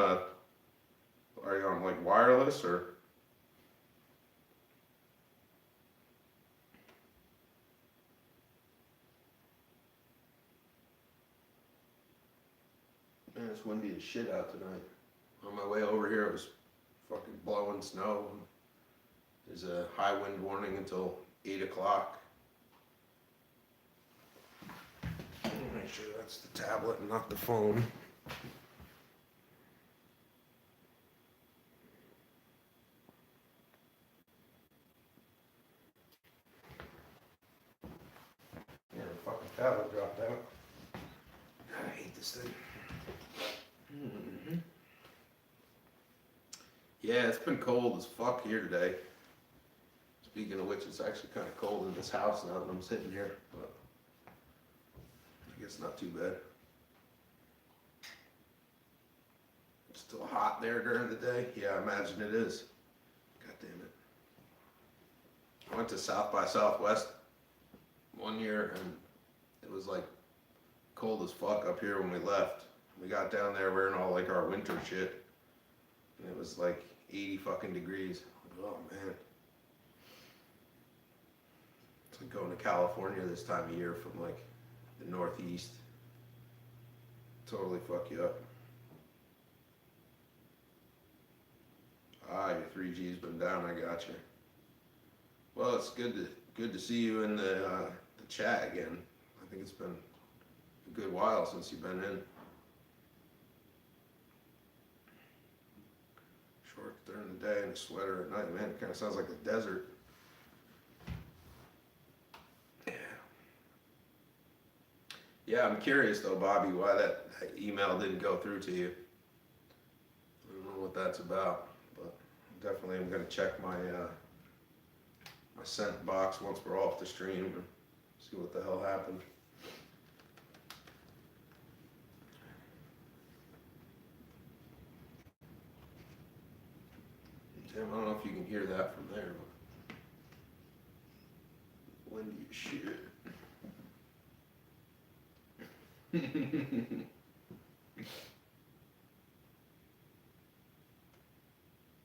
like wireless or? Man, it's windy as shit out tonight. On my way over here, it was fucking blowing snow. There's a high wind warning until 8 o'clock. Make sure that's the tablet and not the phone. Yeah, the fucking tablet dropped out. God, I hate this thing. Yeah, it's been cold as fuck here today. Speaking of which, it's actually kind of cold in this house now that I'm sitting here, but I guess not too bad. It's still hot there during the day? Yeah, I imagine it is. God damn it. I went to South by Southwest one year, and it was like cold as fuck up here when we left. We got down there wearing all like our winter shit, and it was like 80 fucking degrees. Oh man. It's like going to California this time of year from like the Northeast. Totally fuck you up. Ah, your 3G's been down. I got you. Well, it's good to see you in the chat again. I think it's been a good while since you've been in. Shorts during the day and a sweater at night. Man, it kind of sounds like the desert. Yeah, I'm curious though, Bobby, why that email didn't go through to you. I don't know what that's about, but definitely I'm gonna check my my sent box once we're off the stream and see what the hell happened. Tim, I don't know if you can hear that from there, but windy as shit.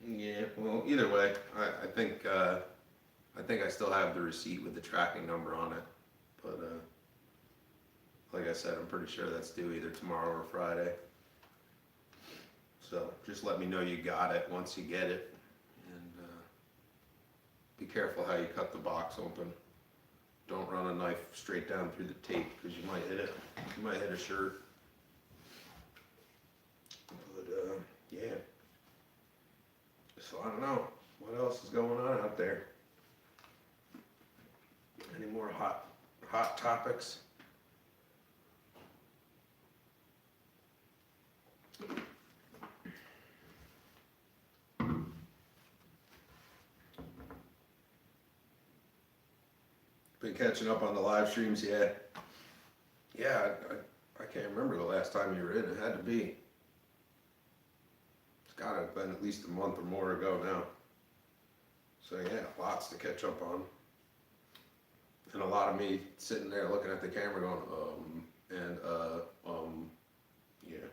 Yeah, well, either way, I think I still have the receipt with the tracking number on it, but like I said, I'm pretty sure that's due either tomorrow or Friday. So just let me know you got it once you get it, and be careful how you cut the box open. Don't run a knife straight down through the tape because you might hit it. You might hit a shirt. So I don't know what else is going on out there. Any more hot topics? Been catching up on the live streams, yeah. Yeah, I can't remember the last time you were in. It had to be. It's gotta have been at least a month or more ago now. So yeah, lots to catch up on. And a lot of me sitting there looking at the camera going, yeah.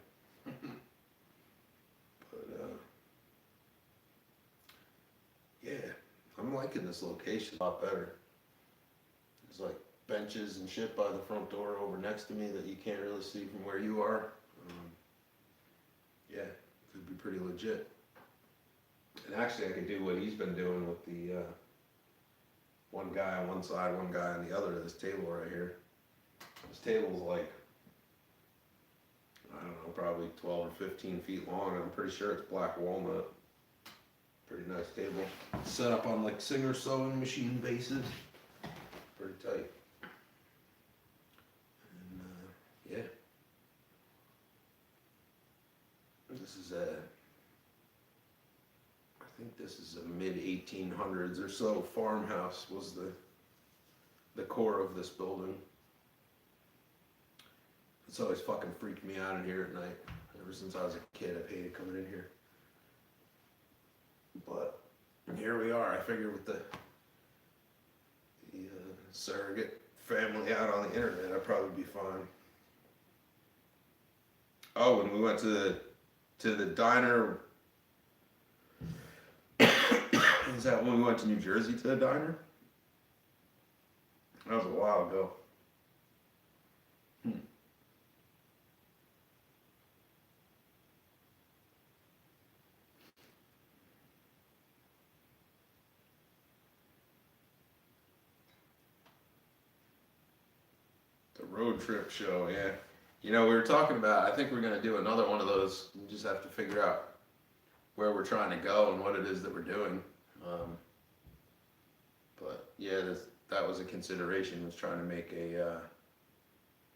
But, yeah, I'm liking this location a lot better. There's like benches and shit by the front door over next to me that you can't really see from where you are. Yeah, could be pretty legit. And actually I could do what he's been doing with the, one guy on one side, one guy on the other of this table right here. This table's like, I don't know, probably 12 or 15 feet long, and I'm pretty sure it's black walnut. Pretty nice table. Set up on like Singer sewing machine bases. Pretty tight. And yeah. This is I think this is a mid 1800s or so farmhouse was the core of this building. It's always fucking freaked me out in here at night. Ever since I was a kid, I've hated coming in here. But here we are. I figured with the surrogate family out on the internet, I'd probably be fine. Oh, when we went to the diner. Is that when we went to New Jersey to the diner? That was a while ago. The road trip show, yeah. You know, we were talking about, I think we're going to do another one of those. We just have to figure out where we're trying to go and what it is that we're doing. But yeah, that was a consideration, was trying to make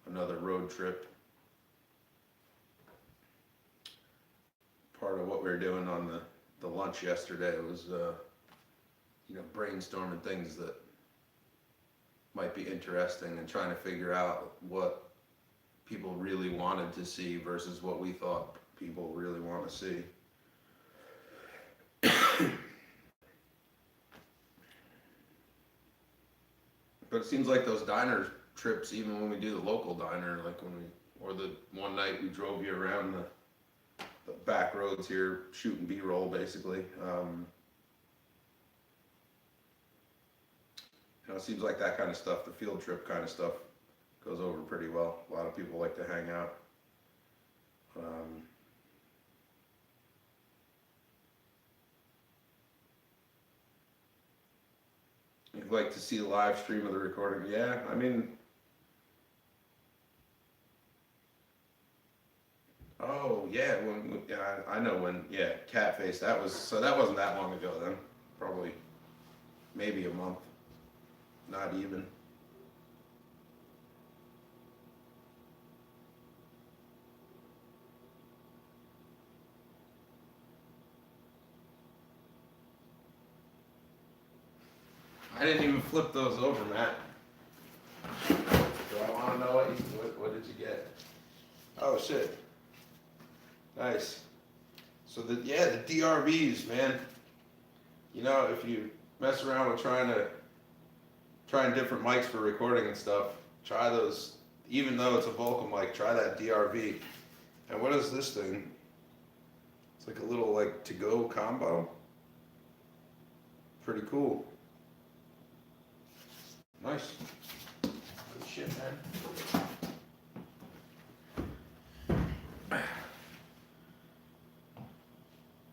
another road trip. Part of what we were doing on the lunch yesterday was, brainstorming things that might be interesting and trying to figure out what people really wanted to see versus what we thought people really want to see. But it seems like those diner trips, even when we do the local diner, like or the one night we drove you around the back roads here, shooting B-roll basically. It seems like that kind of stuff, the field trip kind of stuff, goes over pretty well. A lot of people like to hang out. You'd like to see the live stream of the recording? Yeah, I mean, oh yeah, I know when, yeah, Catface. That wasn't that long ago then. Probably, maybe a month, not even. I didn't even flip those over, Matt. Do I want to know what did you get? Oh shit. Nice. So the DRVs, man. You know, if you mess around with trying different mics for recording and stuff, try those. Even though it's a vocal mic, try that DRV. And what is this thing? It's like a little like to-go combo. Pretty cool. Nice. Good shit, man.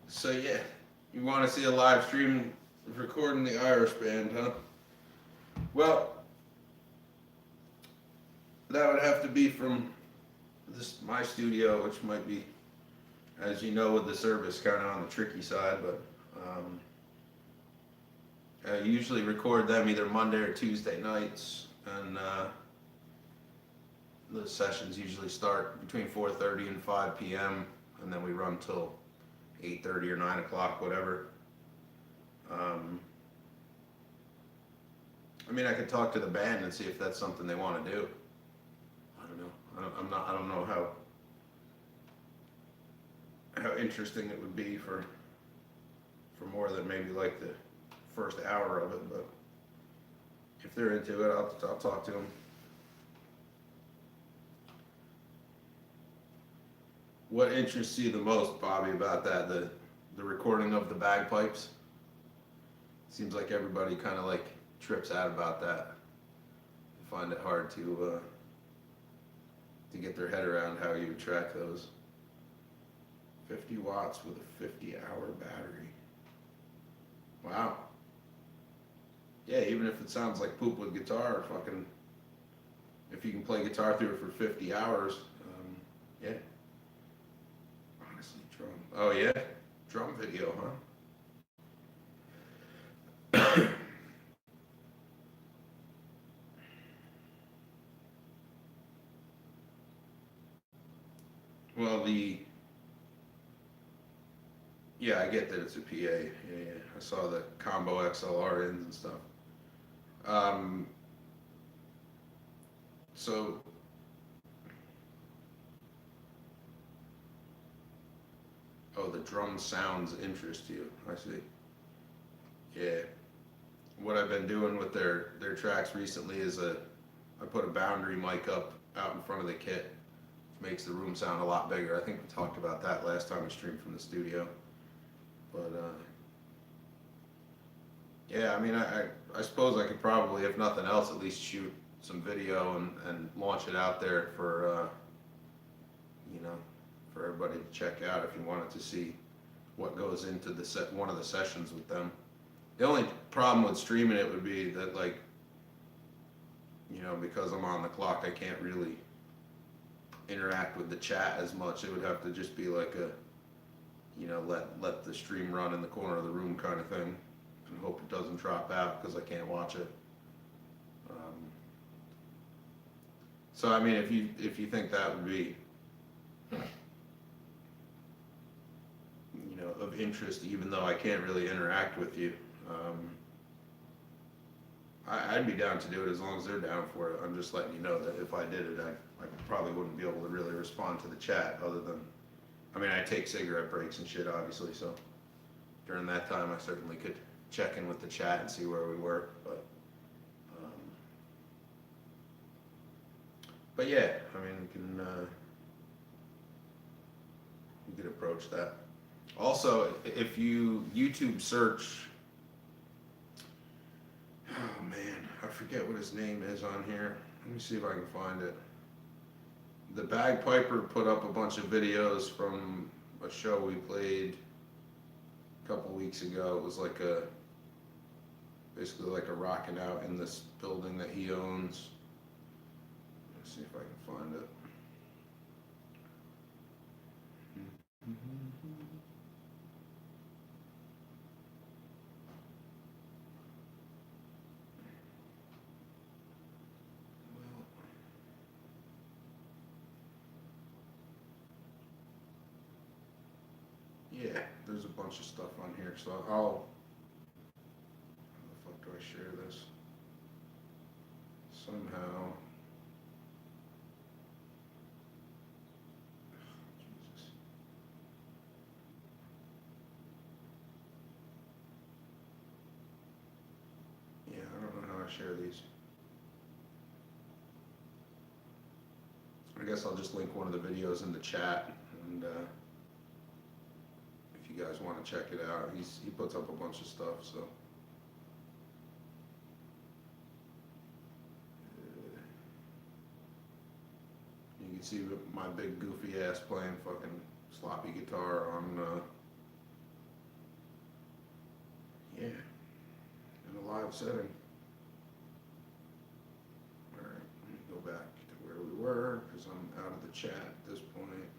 So yeah, you want to see a live stream recording the Irish band, huh? Well, that would have to be from my studio, which might be, as you know, with the service kind of on the tricky side, but I usually record them either Monday or Tuesday nights, and the sessions usually start between 4:30 and 5 p.m., and then we run till 8:30 or 9 o'clock, whatever. I mean, I could talk to the band and see if that's something they want to do. I don't know. I don't know how interesting it would be for more than maybe like the first hour of it, but if they're into it, I'll talk to them. What interests you the most, Bobby, about that? The recording of the bagpipes? Seems like everybody kind of like trips out about that. I find it hard to get their head around how you would track those. 50 watts with a 50-hour battery. Wow. Yeah, even if it sounds like poop with guitar, fucking, if you can play guitar through it for 50 hours, yeah. Honestly, drum. Oh yeah, drum video, huh? Well, yeah, I get that it's a PA. Yeah. I saw the combo XLR ins and stuff. Um, so, oh, the drum sounds interest you. I see. Yeah. What I've been doing with their tracks recently is I put a boundary mic up out in front of the kit. Makes the room sound a lot bigger. I think we talked about that last time we streamed from the studio. But yeah, I mean, I suppose I could probably, if nothing else, at least shoot some video and launch it out there for for everybody to check out if you wanted to see what goes into one of the sessions with them. The only problem with streaming it would be that, like, because I'm on the clock, I can't really interact with the chat as much. It would have to just be like a, let the stream run in the corner of the room kind of thing, and hope it doesn't drop out because I can't watch it. So I mean, if you think that would be, of interest, even though I can't really interact with you, I'd be down to do it as long as they're down for it. I'm just letting you know that if I did it, I probably wouldn't be able to really respond to the chat other than, I mean, I take cigarette breaks and shit, obviously, so during that time I certainly could check in with the chat and see where we were, but yeah, I mean, you can approach that. Also, if you YouTube search, oh man, I forget what his name is on here. Let me see if I can find it. The Bagpiper put up a bunch of videos from a show we played a couple weeks ago. It was like basically like a rocking out in this building that he owns. Let's see if I can find it. Yeah, there's a bunch of stuff on here, so how the fuck do I share this? Somehow. Jesus. Yeah, I don't know how I share these. I guess I'll just link one of the videos in the chat, and if you guys want to check it out, he puts up a bunch of stuff, so. You can see my big goofy ass playing fucking sloppy guitar on, yeah, in a live setting. Alright, let me go back to where we were, because I'm out of the chat at this point.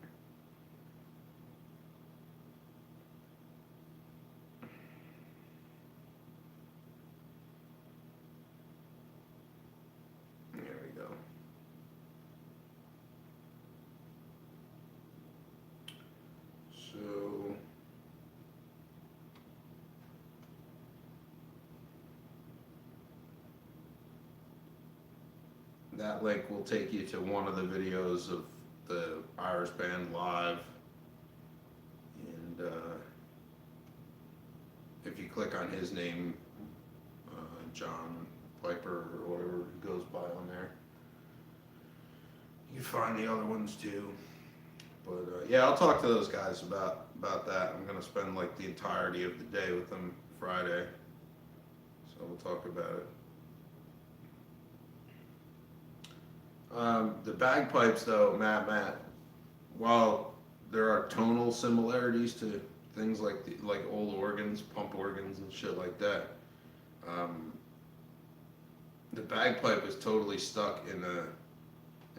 that link will take you to one of the videos of the Irish band live. And if you click on his name, John Piper or whatever goes by on there, you can find the other ones too. But yeah, I'll talk to those guys about that. I'm gonna spend like the entirety of the day with them Friday, so we'll talk about it. The bagpipes, though, Matt, while there are tonal similarities to things like old organs, pump organs, and shit like that, the bagpipe is totally stuck in a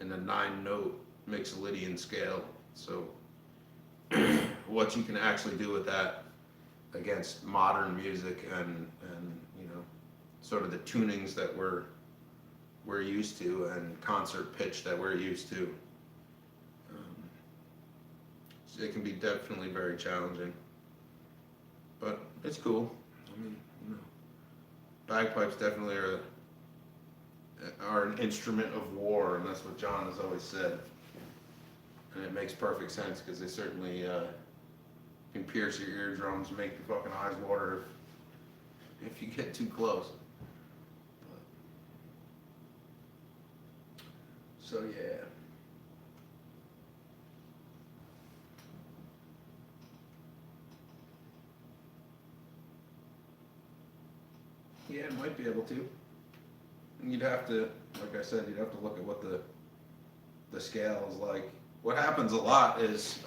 9-note Mixolydian scale. So what you can actually do with that against modern music and you know, sort of the tunings that we're used to and concert pitch that we're used to, it can be definitely very challenging, but it's cool. I mean, you know, bagpipes definitely are an instrument of war, and that's what John has always said. And it makes perfect sense because they certainly can pierce your eardrums and make your fucking eyes water if you get too close. But, so yeah. Yeah, it might be able to. And you'd have to, like I said, you'd have to look at what the scale is like. What happens a lot is,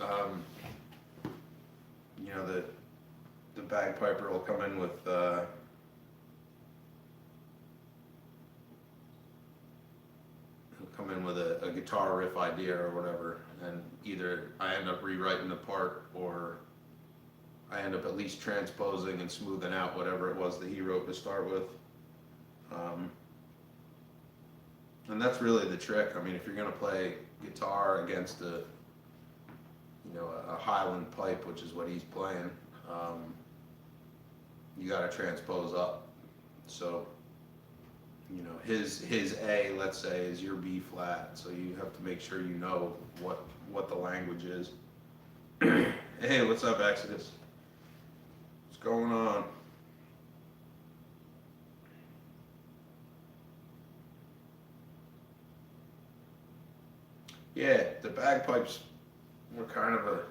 you know, the bagpiper will come in with, he'll come in with a guitar riff idea or whatever, and either I end up rewriting the part or I end up at least transposing and smoothing out whatever it was that he wrote to start with. And that's really the trick. I mean, if you're gonna play guitar against a Highland pipe, which is what he's playing, you gotta transpose up. So, you know, his A, let's say, is your B flat. So you have to make sure you know what the language is. Hey, what's up, Exodus? What's going on? Yeah, the bagpipes were kind of a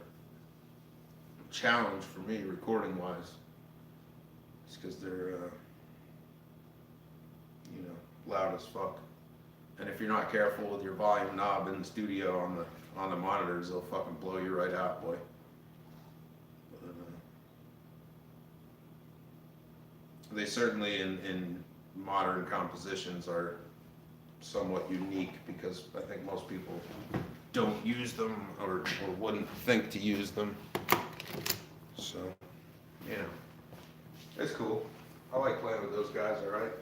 challenge for me recording wise. It's because they're, you know, loud as fuck. And if you're not careful with your volume knob in the studio on the monitors, they'll fucking blow you right out, boy. But, they certainly in modern compositions are somewhat unique because I think most people don't use them or wouldn't think to use them. So, you know, it's cool. I like playing with those guys, alright?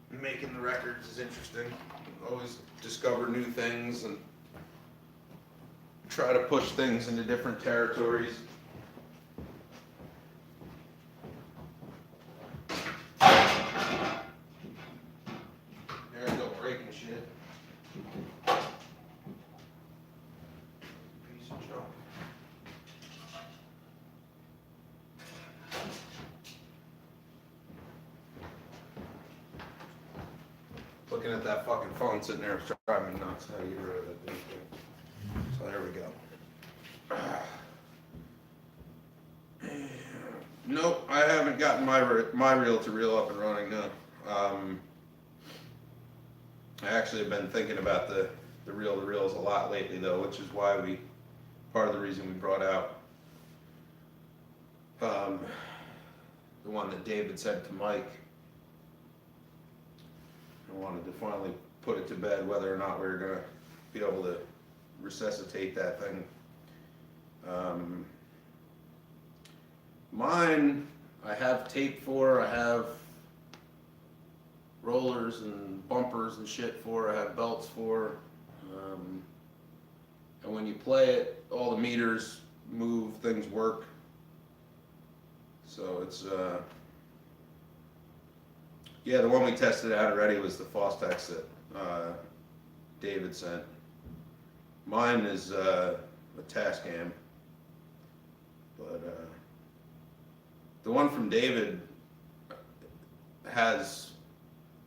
Making the records is interesting. Always discover new things and try to push things into different territories. Looking at that fucking phone sitting there driving me nuts. How do you get rid of it? So there we go. Nope, I haven't gotten my reel to reel up and running. No. I actually have been thinking about the reel to reels a lot lately, though, which is why part of the reason we brought out the one that David said to Mike. I wanted to finally put it to bed whether or not we were going to be able to resuscitate that thing. Mine, I have tape for, I have rollers and bumpers and shit for, I have belts for. And when you play it, all the meters move, things work. So it's, Yeah, the one we tested out already was the Fostex that David sent. Mine is a Tascam, but the one from David has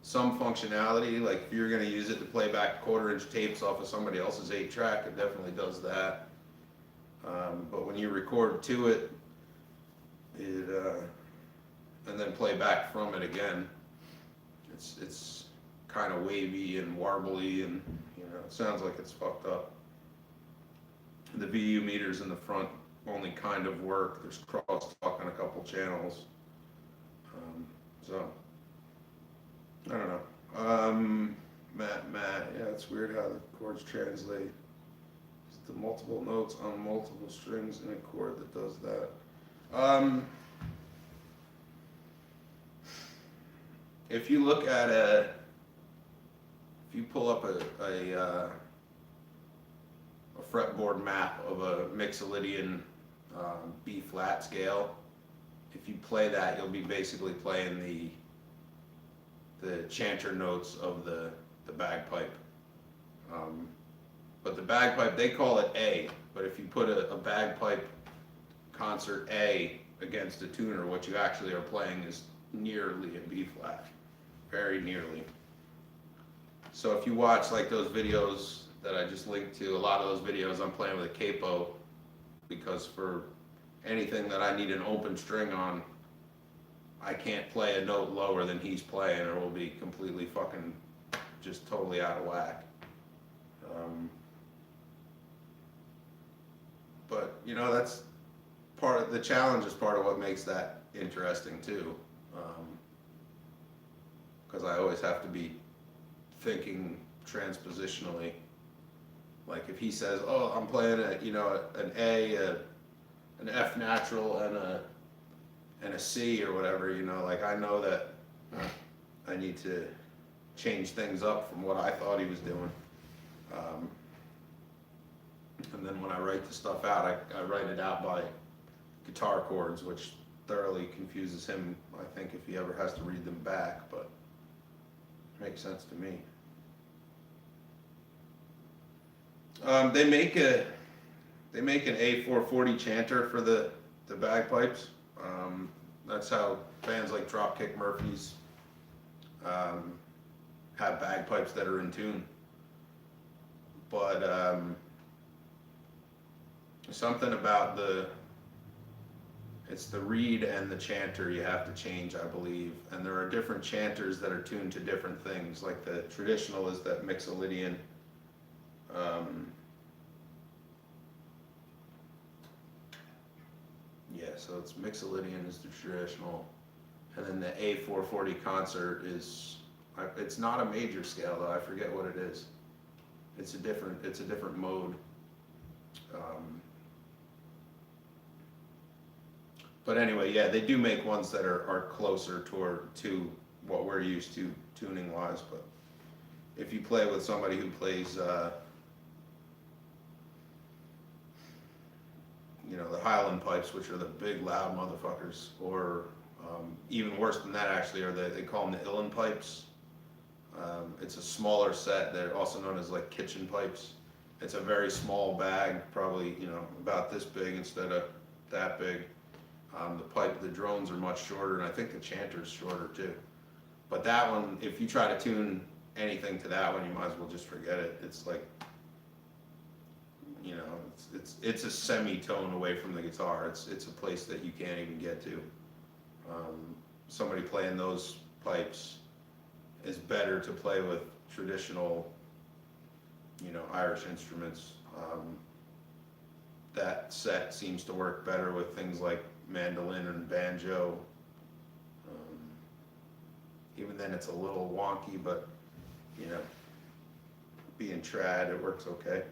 some functionality. Like if you're going to use it to play back 1/4-inch tapes off of somebody else's 8-track, it definitely does that. But when you record to it, and then play back from it again, it's kind of wavy and warbly, and it sounds like it's fucked up. The VU meters in the front only kind of work. There's crosstalk on a couple channels. So I don't know. Matt, yeah, it's weird how the chords translate. It's the multiple notes on multiple strings in a chord that does that. If you look at if you pull up a fretboard map of a Mixolydian B flat scale, if you play that, you'll be basically playing the chanter notes of the bagpipe. But the bagpipe, they call it A, but if you put a bagpipe concert A against a tuner, what you actually are playing is nearly a B flat, very nearly. So if you watch like those videos that I just linked to, a lot of those videos I'm playing with a capo, because for anything that I need an open string on, I can't play a note lower than he's playing, or we'll be completely fucking just totally out of whack. But that's part of the challenge, is part of what makes that interesting too. Because I always have to be thinking transpositionally. Like if he says, "Oh, I'm playing an A, an F natural, and a C or whatever," like I know that I need to change things up from what I thought he was doing. And then when I write the stuff out, I write it out by guitar chords, which thoroughly confuses him, I think, if he ever has to read them back, but it makes sense to me. They make an A440 chanter for the bagpipes. That's how bands like Dropkick Murphys have bagpipes that are in tune. But something about it's the reed and the chanter you have to change, I believe. And there are different chanters that are tuned to different things. Like the traditional is that Mixolydian. Yeah, so it's Mixolydian is the traditional, and then the A440 concert it's not a major scale though. I forget what it is. It's a different mode. But anyway, yeah, they do make ones that are closer to what we're used to tuning wise. But if you play with somebody who plays the Highland pipes, which are the big loud motherfuckers, or even worse than that actually, are they call them the Uilleann pipes. It's a smaller set. They're also known as like kitchen pipes. It's a very small bag, probably about this big instead of that big. The drones are much shorter, and I think the chanter's shorter too. But that one, if you try to tune anything to that one, you might as well just forget it. It's like, it's a semitone away from the guitar. It's a place that you can't even get to. Somebody playing those pipes is better to play with traditional, Irish instruments. That set seems to work better with things like mandolin and banjo. Even then it's a little wonky, but being trad, it works okay.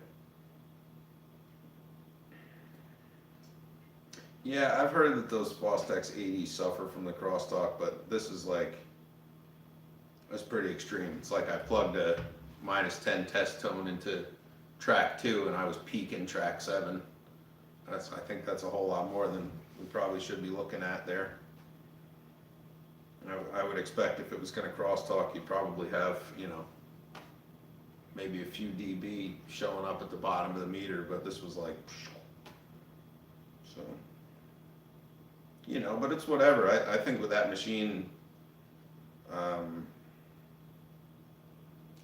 Yeah, I've heard that those Fostex 80s suffer from the crosstalk, but this is that's pretty extreme. It's like I plugged a -10 test tone into track 2 and I was peaking track 7. I think that's a whole lot more than we probably should be looking at there. I would expect if it was gonna crosstalk, you'd probably have, maybe a few dB showing up at the bottom of the meter, but this was like, so, but it's whatever. I think with that machine,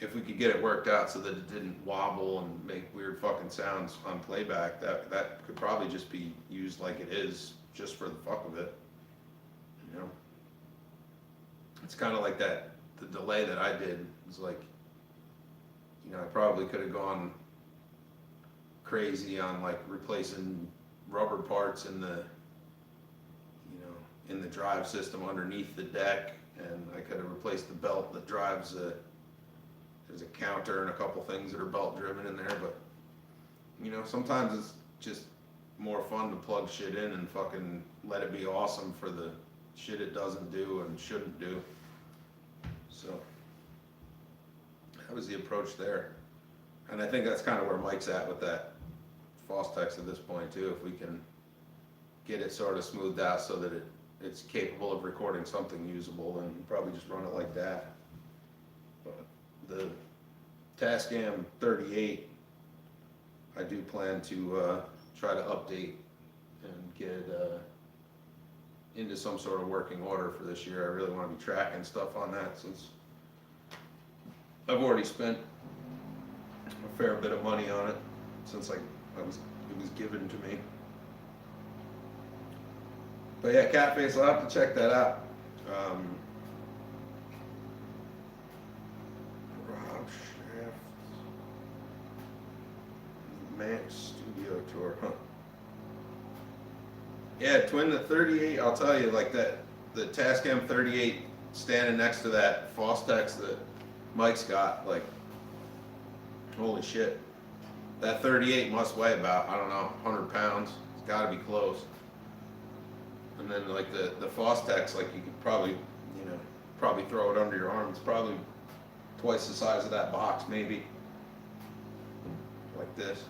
if we could get it worked out so that it didn't wobble and make weird fucking sounds on playback, that could probably just be used like it is, just for the fuck of it. It's kind of like that, the delay that I did was like, I probably could have gone crazy on like replacing rubber parts in the, in the drive system underneath the deck, and I could have replaced the belt that drives there's a counter and a couple things that are belt driven in there, but sometimes it's just more fun to plug shit in and fucking let it be awesome for the shit it doesn't do and shouldn't do. So that was the approach there, and I think that's kind of where Mike's at with that Fostex at this point too. If we can get it sort of smoothed out so that it's capable of recording something usable, and probably just run it like that. But the Tascam 38, I do plan to try to update and get it into some sort of working order for this year. I really want to be tracking stuff on that, since I've already spent a fair bit of money on it since it was given to me. But yeah, Catface, I'll have to check that out. Rob Shaft, Max Studio Tour, huh? Yeah, twin the 38, I'll tell you, like that, the Tascam 38 standing next to that Fostex that Mike's got, like, holy shit. That 38 must weigh about, I don't know, 100 pounds. It's gotta be close. And then like the Fostex, like you could probably, probably throw it under your arm. It's probably twice the size of that box, maybe. Like this.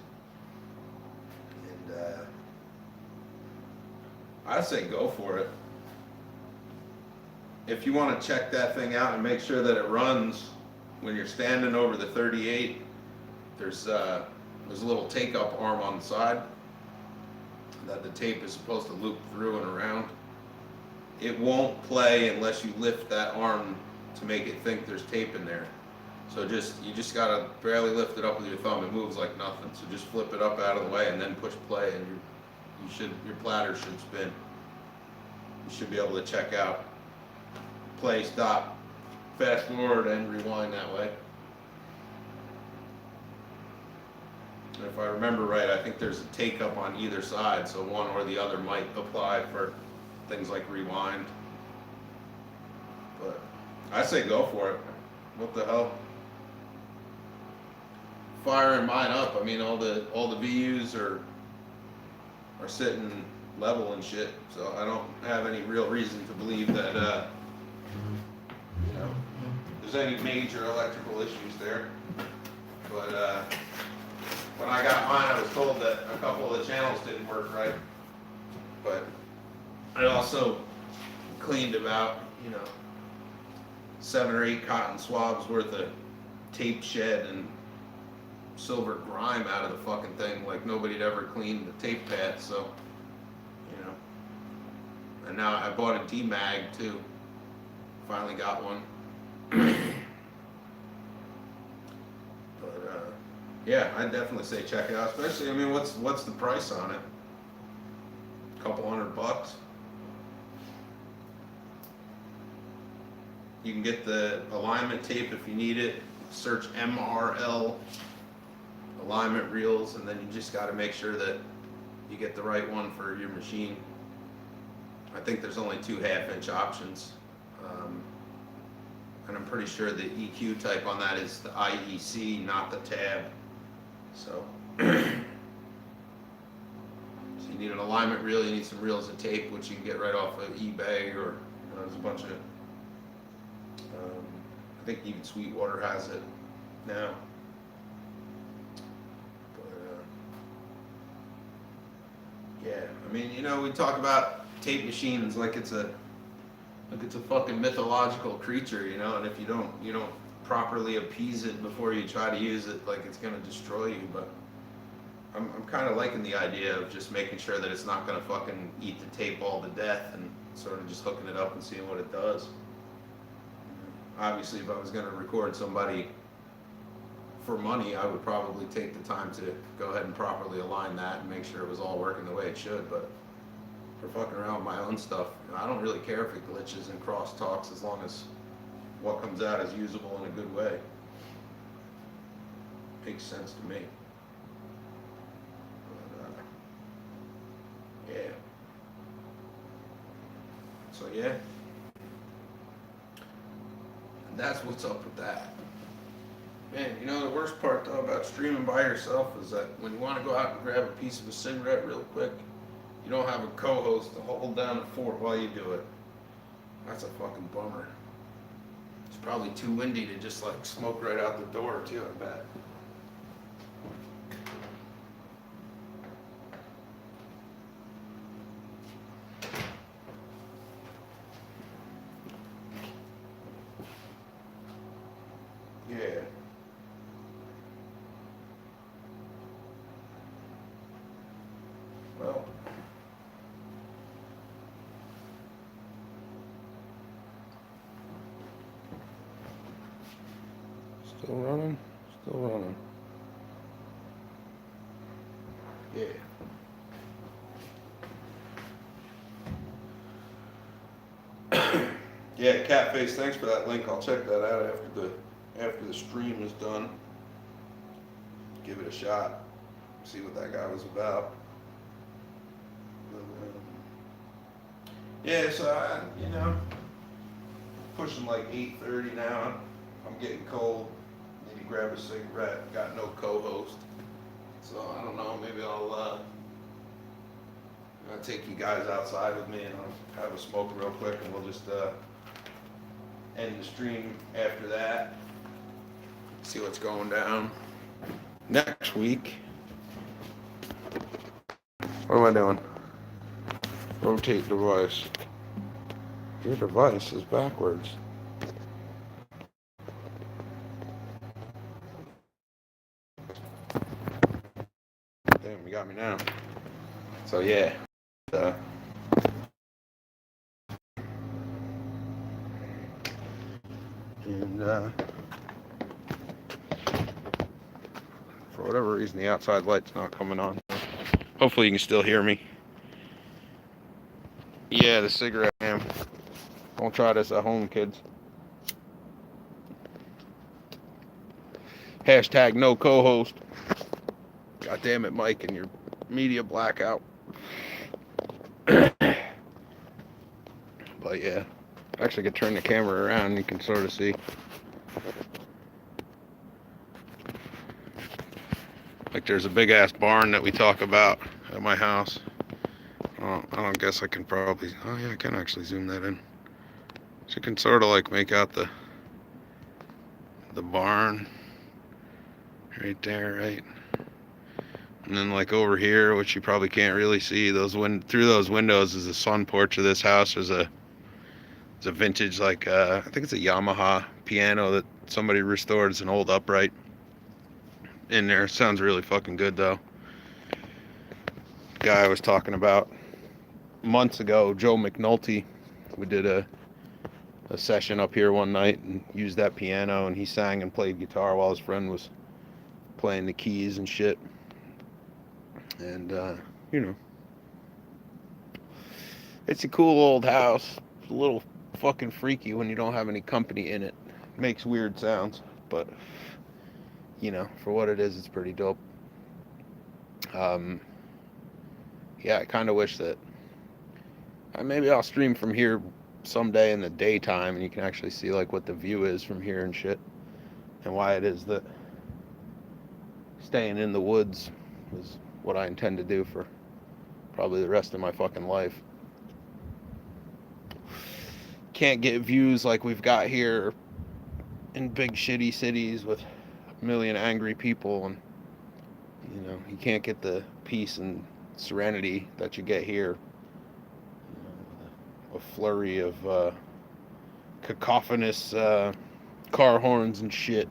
And I'd say go for it. If you want to check that thing out and make sure that it runs when you're standing over the 38, there's a little take-up arm on the side that the tape is supposed to loop through and around. It won't play unless you lift that arm to make it think there's tape in there. So you just gotta barely lift it up with your thumb. It moves like nothing. So just flip it up out of the way and then push play, and your platter should spin. You should be able to check out play, stop, fast forward, and rewind that way. And if I remember right, I think there's a take up on either side, so one or the other might apply for things like rewind. But I say go for it. What the hell? Firing mine up. I mean, all the VUs are sitting level and shit, so I don't have any real reason to believe that there's any major electrical issues there. But when I got mine, I was told that a couple of the channels didn't work right. But I also cleaned about, 7 or 8 cotton swabs worth of tape shed and silver grime out of the fucking thing, like nobody'd ever cleaned the tape pad. So, and now I bought a D-mag too. Finally got one. But yeah, I'd definitely say check it out. Especially, I mean, what's the price on it? A couple $100. You can get the alignment tape if you need it. Search MRL alignment reels, and then you just got to make sure that you get the right one for your machine. I think there's only 2 half-inch options, and I'm pretty sure the EQ type on that is the IEC, not the tab. So, so you need an alignment reel. You need some reels of tape, which you can get right off of eBay, or there's a bunch of. I think even Sweetwater has it now. But yeah, I mean, we talk about tape machines like it's a Like it's a fucking mythological creature, you know, and if you don't properly appease it before you try to use it, like it's gonna destroy you. But I'm kind of liking the idea of just making sure that it's not gonna fucking eat the tape all to death and sort of just hooking it up and seeing what it does. Obviously, if I was gonna record somebody for money, I would probably take the time to go ahead and properly align that and make sure it was all working the way it should. But for fucking around with my own stuff, I don't really care if it glitches and crosstalks as long as what comes out is usable in a good way. Makes sense to me. But, yeah. So yeah. And that's what's up with that. Man, you know the worst part though about streaming by yourself is that when you want to go out and grab a piece of a cigarette real quick, you don't have a co-host to hold down the fort while you do it. That's a fucking bummer. It's probably too windy to just like smoke right out the door too, I bet. Yeah. Well. Still running? Still running. Yeah. Yeah, Catface, thanks for that link. I'll check that out after the stream is done. Give it a shot. See what that guy was about. Yeah, so I, pushing like 8:30 now. I'm getting cold. Need to grab a cigarette. Got no co-host. So I don't know, maybe I'll take you guys outside with me and I'll have a smoke real quick and we'll just end the stream after that. See what's going down next week. What am I doing? Rotate device. Your device is backwards. Damn, you got me now. So yeah. And for whatever reason, the outside light's not coming on. Hopefully you can still hear me. Yeah, the cigarette, man. Don't try this at home, kids. Hashtag no co-host. God damn it, Mike, and your media blackout. But yeah, actually I could turn the camera around and you can sort of see. Like there's a big ass barn that we talk about at my house. I don't guess I can probably, oh yeah, I can actually zoom that in. So you can sort of like make out the barn right there, right? And then like over here, which you probably can't really see, through those windows is the sun porch of this house. There's a vintage, like I think it's a Yamaha piano that somebody restored. It's an old upright in there. Sounds really fucking good though. Guy I was talking about months ago, Joe McNulty, we did a session up here one night and used that piano, and he sang and played guitar while his friend was playing the keys and shit. And it's a cool old house. It's a little fucking freaky when you don't have any company in it. Makes weird sounds, but for what it is, it's pretty dope. Yeah, I kind of wish that maybe I'll stream from here someday in the daytime and you can actually see like what the view is from here and shit, and why it is that staying in the woods is what I intend to do for probably the rest of my fucking life. Can't get views like we've got here in big shitty cities with a million angry people, and you can't get the peace and serenity that you get here. A flurry of cacophonous car horns and shit.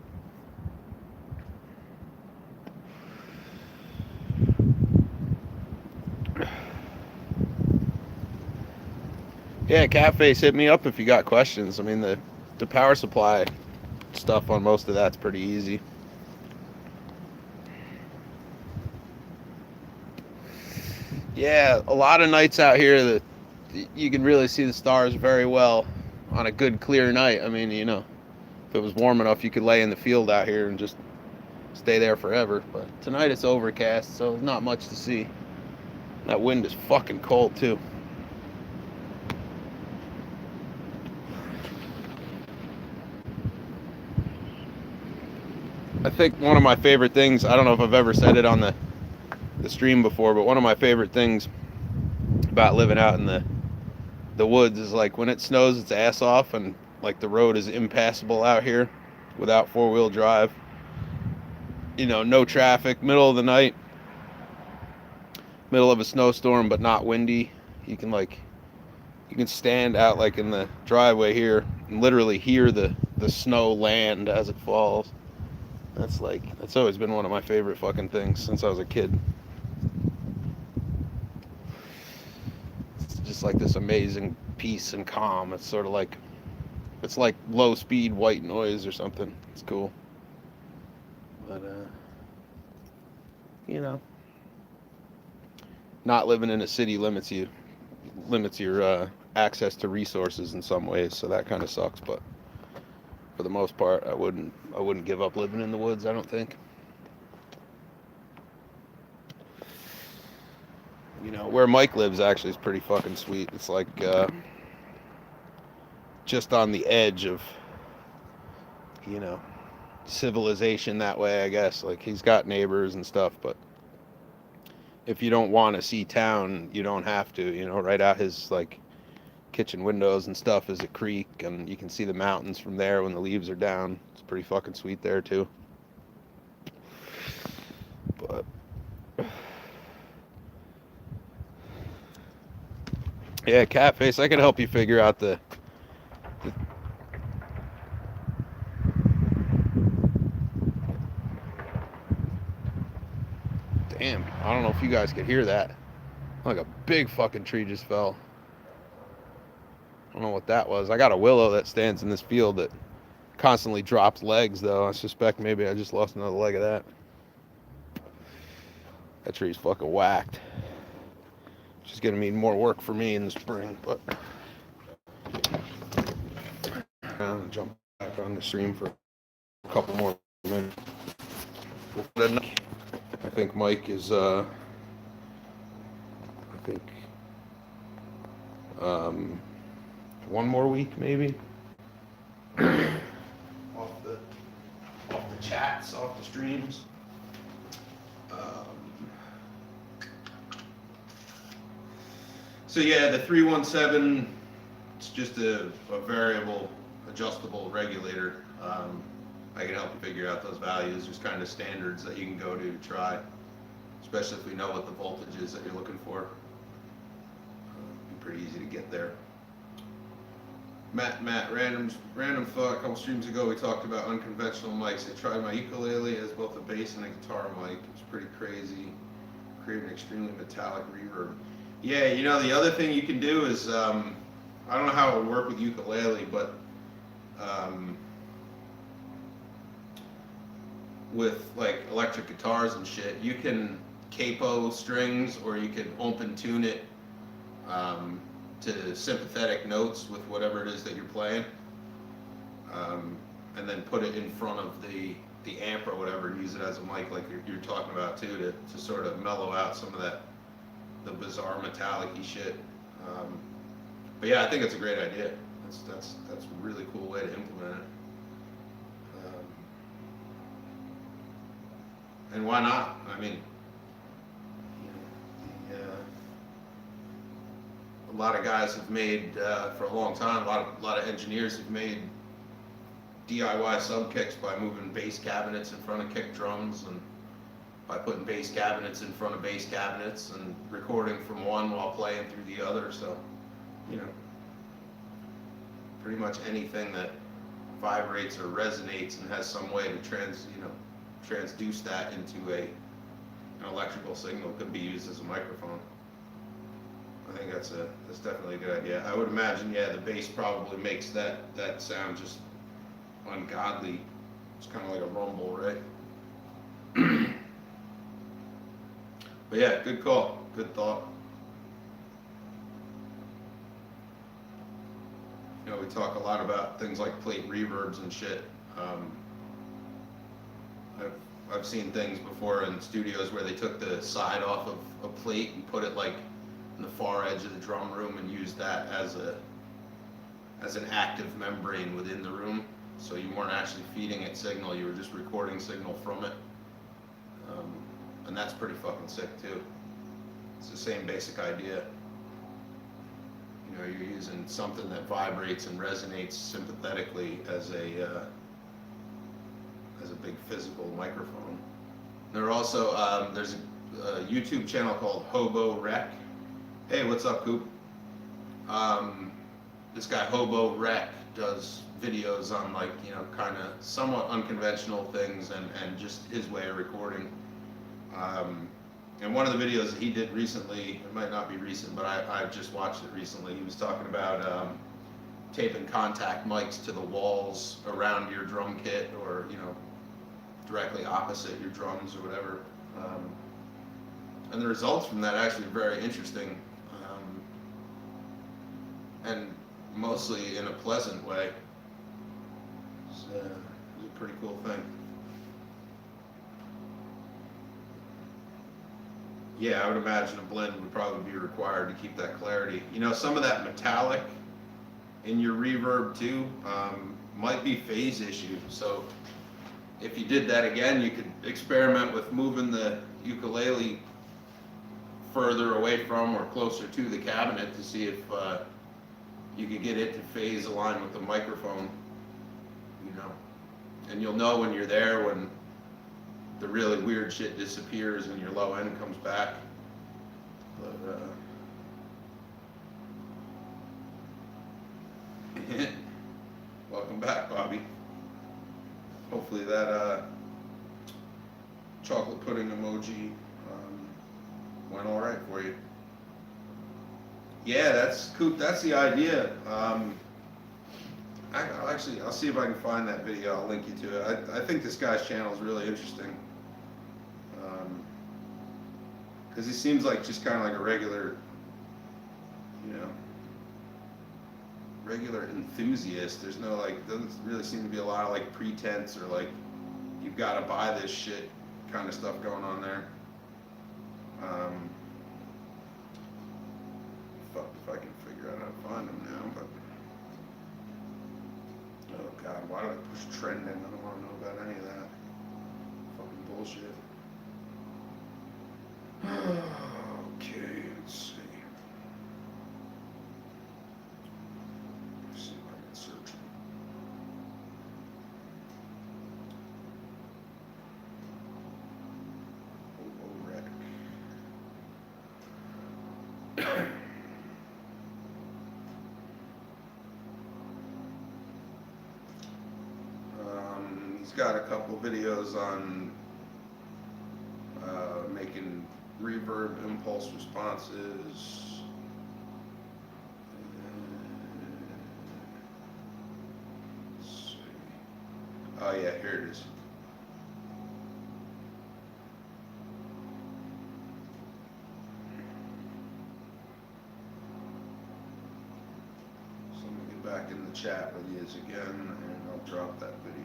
Yeah, Catface, hit me up if you got questions. I mean, the power supply stuff on most of that's pretty easy. Yeah, a lot of nights out here that you can really see the stars very well on a good clear night. I mean, you know, if it was warm enough, you could lay in the field out here and just stay there forever. But tonight it's overcast, so there's not much to see. That wind is fucking cold too. I think one of my favorite things, I don't know if I've ever said it on the stream before, but one of my favorite things about living out in the woods is like when it snows its ass off and like the road is impassable out here without four-wheel drive. You know, no traffic, middle of the night, middle of a snowstorm, but not windy. You can stand out like in the driveway here and literally hear the snow land as it falls. That's always been one of my favorite fucking things since I was a kid. It's just like this amazing peace and calm. It's sort of like, it's like low speed white noise or something. It's cool. But you know, not living in a city limits your access to resources in some ways, so that kind of sucks. But for the most part, I wouldn't give up living in the woods, I don't think. You know, where Mike lives actually is pretty fucking sweet. It's like just on the edge of, you know, civilization that way, I guess. Like, he's got neighbors and stuff, but if you don't want to see town, you don't have to. You know, right out his like kitchen windows and stuff is a creek, and you can see the mountains from there when the leaves are down. It's pretty fucking sweet there too. But yeah, Catface, I can help you figure out the damn, I don't know if you guys could hear that. Like a big fucking tree just fell. I don't know what that was. I got a willow that stands in this field that constantly drops legs, though. I suspect maybe I just lost another leg of that. That tree's fucking whacked. Which is gonna mean more work for me in the spring, but I'm gonna jump back on the stream for a couple more minutes. I think Mike is I think one more week maybe. off the chats, off the streams. So yeah, the 317, it's just a variable adjustable regulator. I can help you figure out those values. There's kind of standards that you can go to try, especially if we know what the voltage is that you're looking for. Be pretty easy to get there. Matt, random thought. A couple streams ago, we talked about unconventional mics. I tried my ukulele as both a bass and a guitar mic. It was pretty crazy. Created an extremely metallic reverb. Yeah, you know, the other thing you can do is, I don't know how it would work with ukulele, but with like electric guitars and shit, you can capo strings, or you can open tune it to sympathetic notes with whatever it is that you're playing, and then put it in front of the amp or whatever, and use it as a mic like you're talking about too, to sort of mellow out some of the bizarre metallic-y shit. But yeah, I think it's a great idea. That's a really cool way to implement it. And why not? I mean, you know, a lot of guys have made for a long time. A lot of engineers have made DIY sub kicks by moving bass cabinets in front of kick drums, and by putting bass cabinets in front of bass cabinets, and recording from one while playing through the other. So, you know, pretty much anything that vibrates or resonates and has some way to transduce that into an electrical signal could be used as a microphone. I think that's definitely a good idea. I would imagine, yeah, the bass probably makes that sound just ungodly. It's kind of like a rumble, right? But yeah, good call, good thought. You know, we talk a lot about things like plate reverbs and shit. I've seen things before in studios where they took the side off of a plate and put it like in the far edge of the drum room and used that as an active membrane within the room. So you weren't actually feeding it signal, you were just recording signal from it. And that's pretty fucking sick too. It's the same basic idea. You know, you're using something that vibrates and resonates sympathetically as a big physical microphone. There are also there's a YouTube channel called Hobo Rec. Hey, what's up, Coop? This guy Hobo Rec does videos on, like, you know, kind of somewhat unconventional things and just his way of recording. And one of the videos that he did recently, it might not be recent, but I just watched it recently. He was talking about taping contact mics to the walls around your drum kit, or, you know, directly opposite your drums or whatever. And the results from that actually are very interesting, and mostly in a pleasant way. It's a pretty cool thing. Yeah, I would imagine a blend would probably be required to keep that clarity. You know, some of that metallic in your reverb too might be phase issue. So if you did that again, you could experiment with moving the ukulele further away from or closer to the cabinet to see if you could get it to phase align with the microphone, you know. And you'll know when you're there, when the really weird shit disappears and your low end comes back. But welcome back, Bobby. Hopefully that chocolate pudding emoji went all right for you. Yeah, that's Coop. That's the idea. I'll see if I can find that video. I'll link you to it. I think this guy's channel is really interesting. Because he seems like just kind of like a regular, you know, regular enthusiast. There's no, like, doesn't really seem to be a lot of like pretense or like you've got to buy this shit kind of stuff going on there. Fuck if I can figure out how to find him now, but oh god, why do I push trending? I don't want to know about any of that fucking bullshit. Okay, let's see. Let's see if I can search him. Hobo Rec. He's got a couple videos on making reverb impulse responses. Let's see. Oh yeah, here it is. So I'm gonna get back in the chat with you again, and I'll drop that video.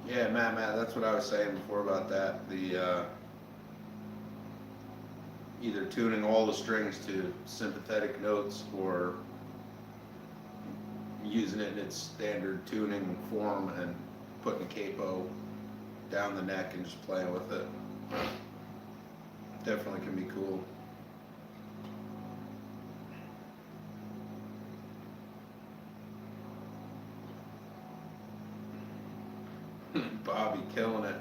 Yeah, Matt, that's what I was saying before about that. The either tuning all the strings to sympathetic notes or using it in its standard tuning form and putting a capo down the neck and just playing with it. Definitely can be cool. Bobby killing it.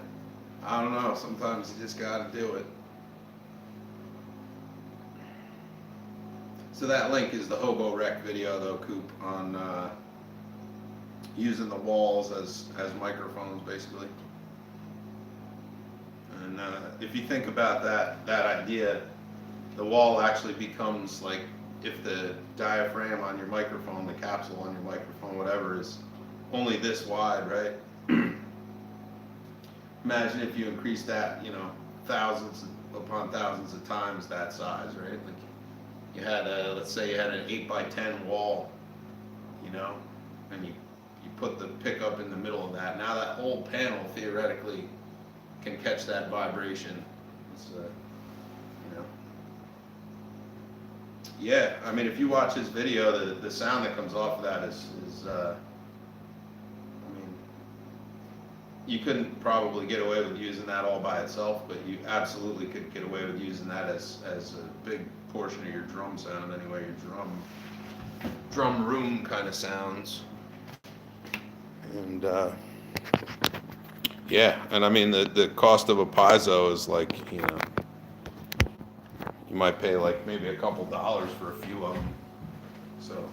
I don't know, sometimes you just gotta do it. So that link is the Hobo Rec video though, Coop, on using the walls as microphones basically. And if you think about that idea, the wall actually becomes like if the diaphragm on your microphone, the capsule on your microphone, whatever, is only this wide, right? Imagine if you increase that, thousands upon thousands of times that size, right? Like you had let's say you had an 8x10 wall, and you put the pickup in the middle of that. Now that whole panel theoretically can catch that vibration. It's, yeah, I mean, if you watch his video, the sound that comes off of that is I mean, you couldn't probably get away with using that all by itself, but you absolutely could get away with using that as a big portion of your drum sound anyway, your drum room kind of sounds. And yeah, and I mean the cost of a piezo is like, you might pay like maybe a couple dollars for a few of them. So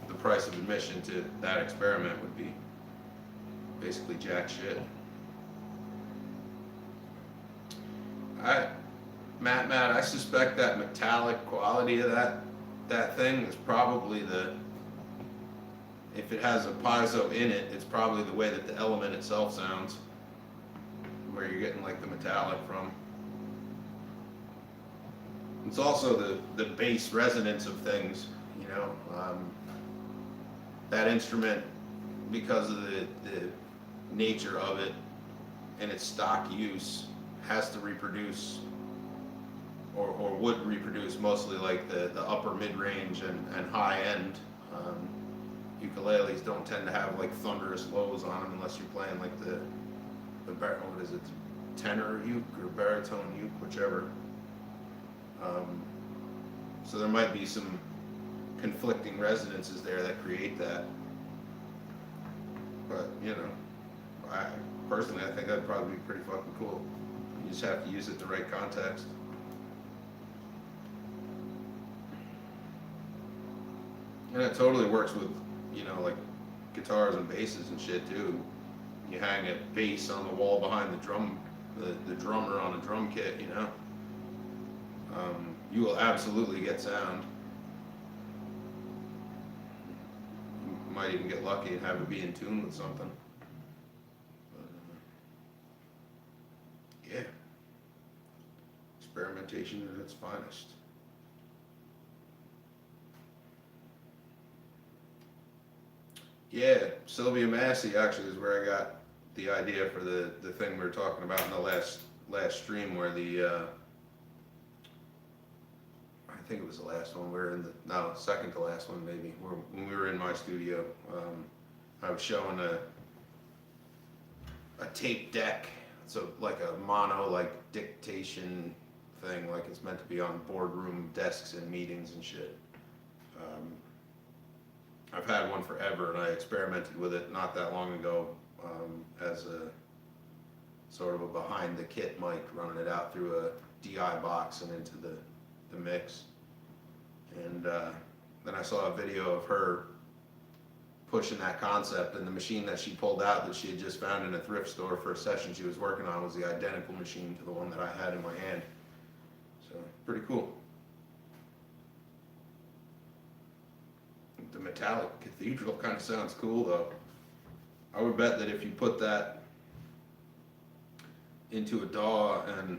the price of admission to that experiment would be basically jack shit. Matt, I suspect that metallic quality of that thing is probably if it has a piezo in it, it's probably the way that the element itself sounds, where you're getting like the metallic from. It's also the bass resonance of things, that instrument, because of the nature of it and its stock use, has to reproduce or would reproduce mostly like the upper mid-range and high end. Ukuleles don't tend to have like thunderous lows on them unless you're playing like the what is it, tenor uke or baritone uke, whichever. So there might be some conflicting resonances there that create that. But I personally, I think that'd probably be pretty fucking cool. You just have to use it in the right context. And it totally works with, like guitars and basses and shit too. You hang a bass on the wall behind the drummer on a drum kit, you will absolutely get sound. You might even get lucky and have it be in tune with something. But, yeah. Experimentation at its finest. Yeah, Sylvia Massey actually is where I got the idea for the thing we were talking about in the last stream, where I think it was the last one. We were in second to last one maybe. When we were in my studio, I was showing a tape deck. So like a mono like dictation thing, like it's meant to be on boardroom desks and meetings and shit. I've had one forever, and I experimented with it not that long ago as a sort of a behind the kit mic, running it out through a DI box and into the mix. And then I saw a video of her pushing that concept, and the machine that she pulled out that she had just found in a thrift store for a session she was working on was the identical machine to the one that I had in my hand. So pretty cool. The metallic cathedral kind of sounds cool though. I would bet that if you put that into a DAW and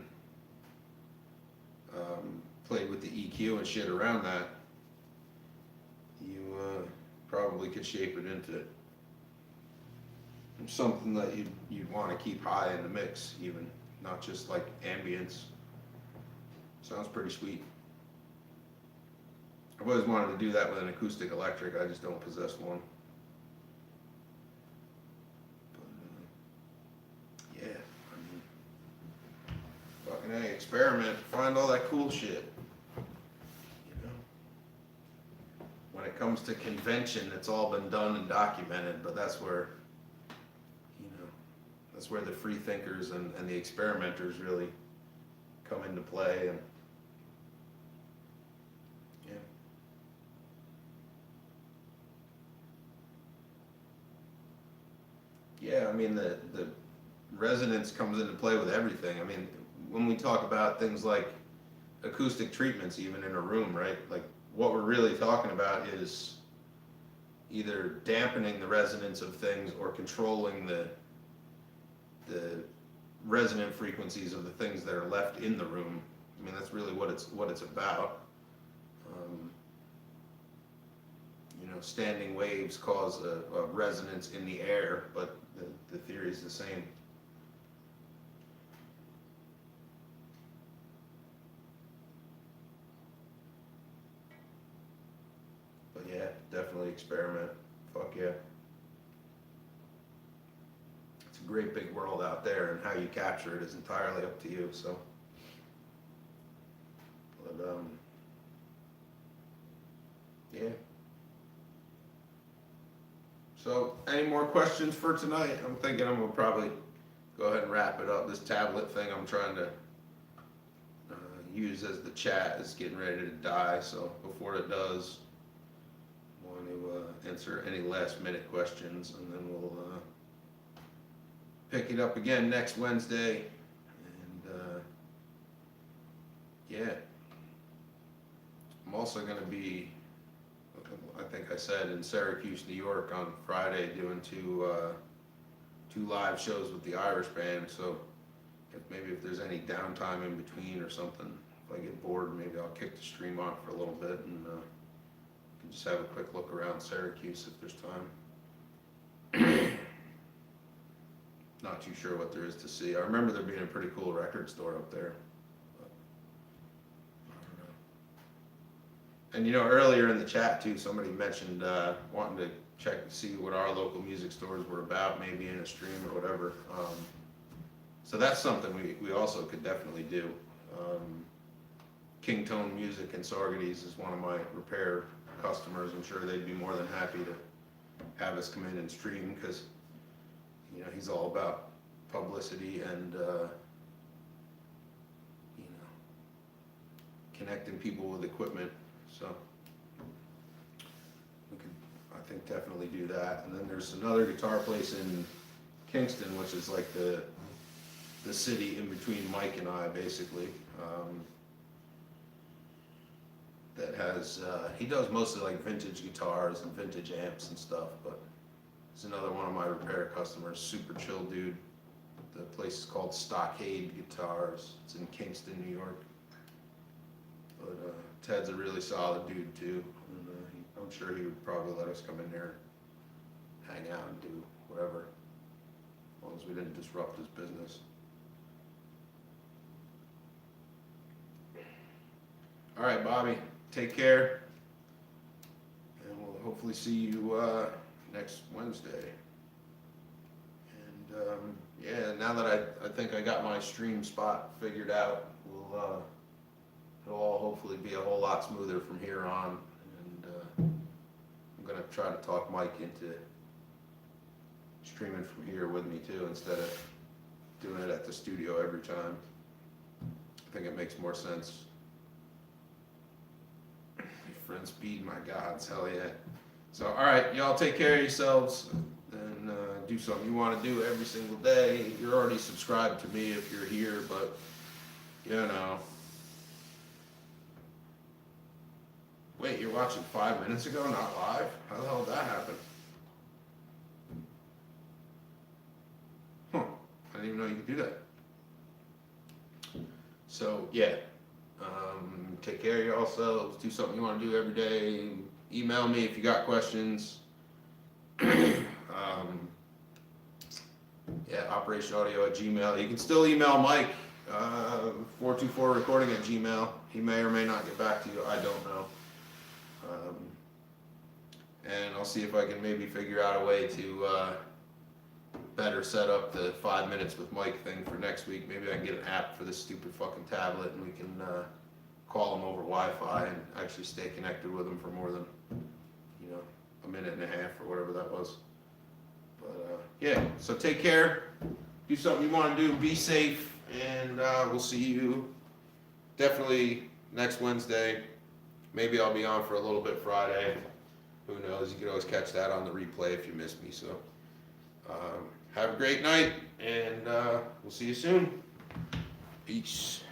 played with the EQ and shit around that, you probably could shape it into something that you'd want to keep high in the mix, even not just like ambience. Sounds pretty sweet. I've always wanted to do that with an acoustic electric. I just don't possess one. But, yeah, I mean, fucking A, experiment, find all that cool shit. You know, when it comes to convention, it's all been done and documented, but that's where, you know, that's where the free thinkers and the experimenters really come into play. And yeah, I mean, the resonance comes into play with everything. I mean, when we talk about things like acoustic treatments, even in a room, right? Like, what we're really talking about is either dampening the resonance of things or controlling the resonant frequencies of the things that are left in the room. I mean, that's really what it's about. You know, standing waves cause a resonance in the air, but the theory is the same. But yeah, definitely experiment. Fuck yeah. It's a great big world out there, and how you capture it is entirely up to you. So, but yeah. So, any more questions for tonight? I'm thinking I'm gonna probably go ahead and wrap it up. This tablet thing I'm trying to use as the chat is getting ready to die. So before it does, I want to answer any last minute questions, and then we'll pick it up again next Wednesday. And yeah, I'm also gonna be, I think I said, in Syracuse, New York on Friday, doing two live shows with the Irish band. So if there's any downtime in between or something, if I get bored, maybe I'll kick the stream on for a little bit and can just have a quick look around Syracuse if there's time. Not too sure what there is to see. I remember there being a pretty cool record store up there. And you know, earlier in the chat too, somebody mentioned wanting to check to see what our local music stores were about, maybe in a stream or whatever. So that's something we also could definitely do. King Tone Music in Saugerties is one of my repair customers. I'm sure they'd be more than happy to have us come in and stream, because you know, he's all about publicity and you know, connecting people with equipment. So we could, I think, definitely do that. And then there's another guitar place in Kingston, which is like the city in between Mike and I, basically. That has, he does mostly like vintage guitars and vintage amps and stuff, but he's another one of my repair customers. Super chill dude. The place is called Stockade Guitars. It's in Kingston, New York. But Ted's a really solid dude too, and I'm sure he would probably let us come in there and hang out and do whatever, as long as we didn't disrupt his business. All right, Bobby, take care, and we'll hopefully see you next Wednesday. And yeah, now that I think I got my stream spot figured out, it'll all hopefully be a whole lot smoother from here on. And I'm gonna try to talk Mike into streaming from here with me too, instead of doing it at the studio every time. I think it makes more sense. Friend speed, my gods, hell yeah. So, all right, y'all take care of yourselves, and do something you want to do every single day. You're already subscribed to me if you're here, but you know. Wait, you're watching 5 minutes ago, not live? How the hell did that happen? Huh, I didn't even know you could do that. So, yeah. Take care of yourselves, do something you want to do every day. Email me if you got questions. Yeah, operationaudio@gmail. You can still email Mike, 424recording@gmail. He may or may not get back to you. I don't know. And I'll see if I can maybe figure out a way to better set up the 5 minutes with Mike thing for next week. Maybe I can get an app for this stupid fucking tablet and we can call him over Wi-Fi and actually stay connected with him for more than, a minute and a half or whatever that was. But yeah, so take care. Do something you want to do. Be safe, and we'll see you definitely next Wednesday. Maybe I'll be on for a little bit Friday. Who knows? You can always catch that on the replay if you missed me. So have a great night, and we'll see you soon. Peace.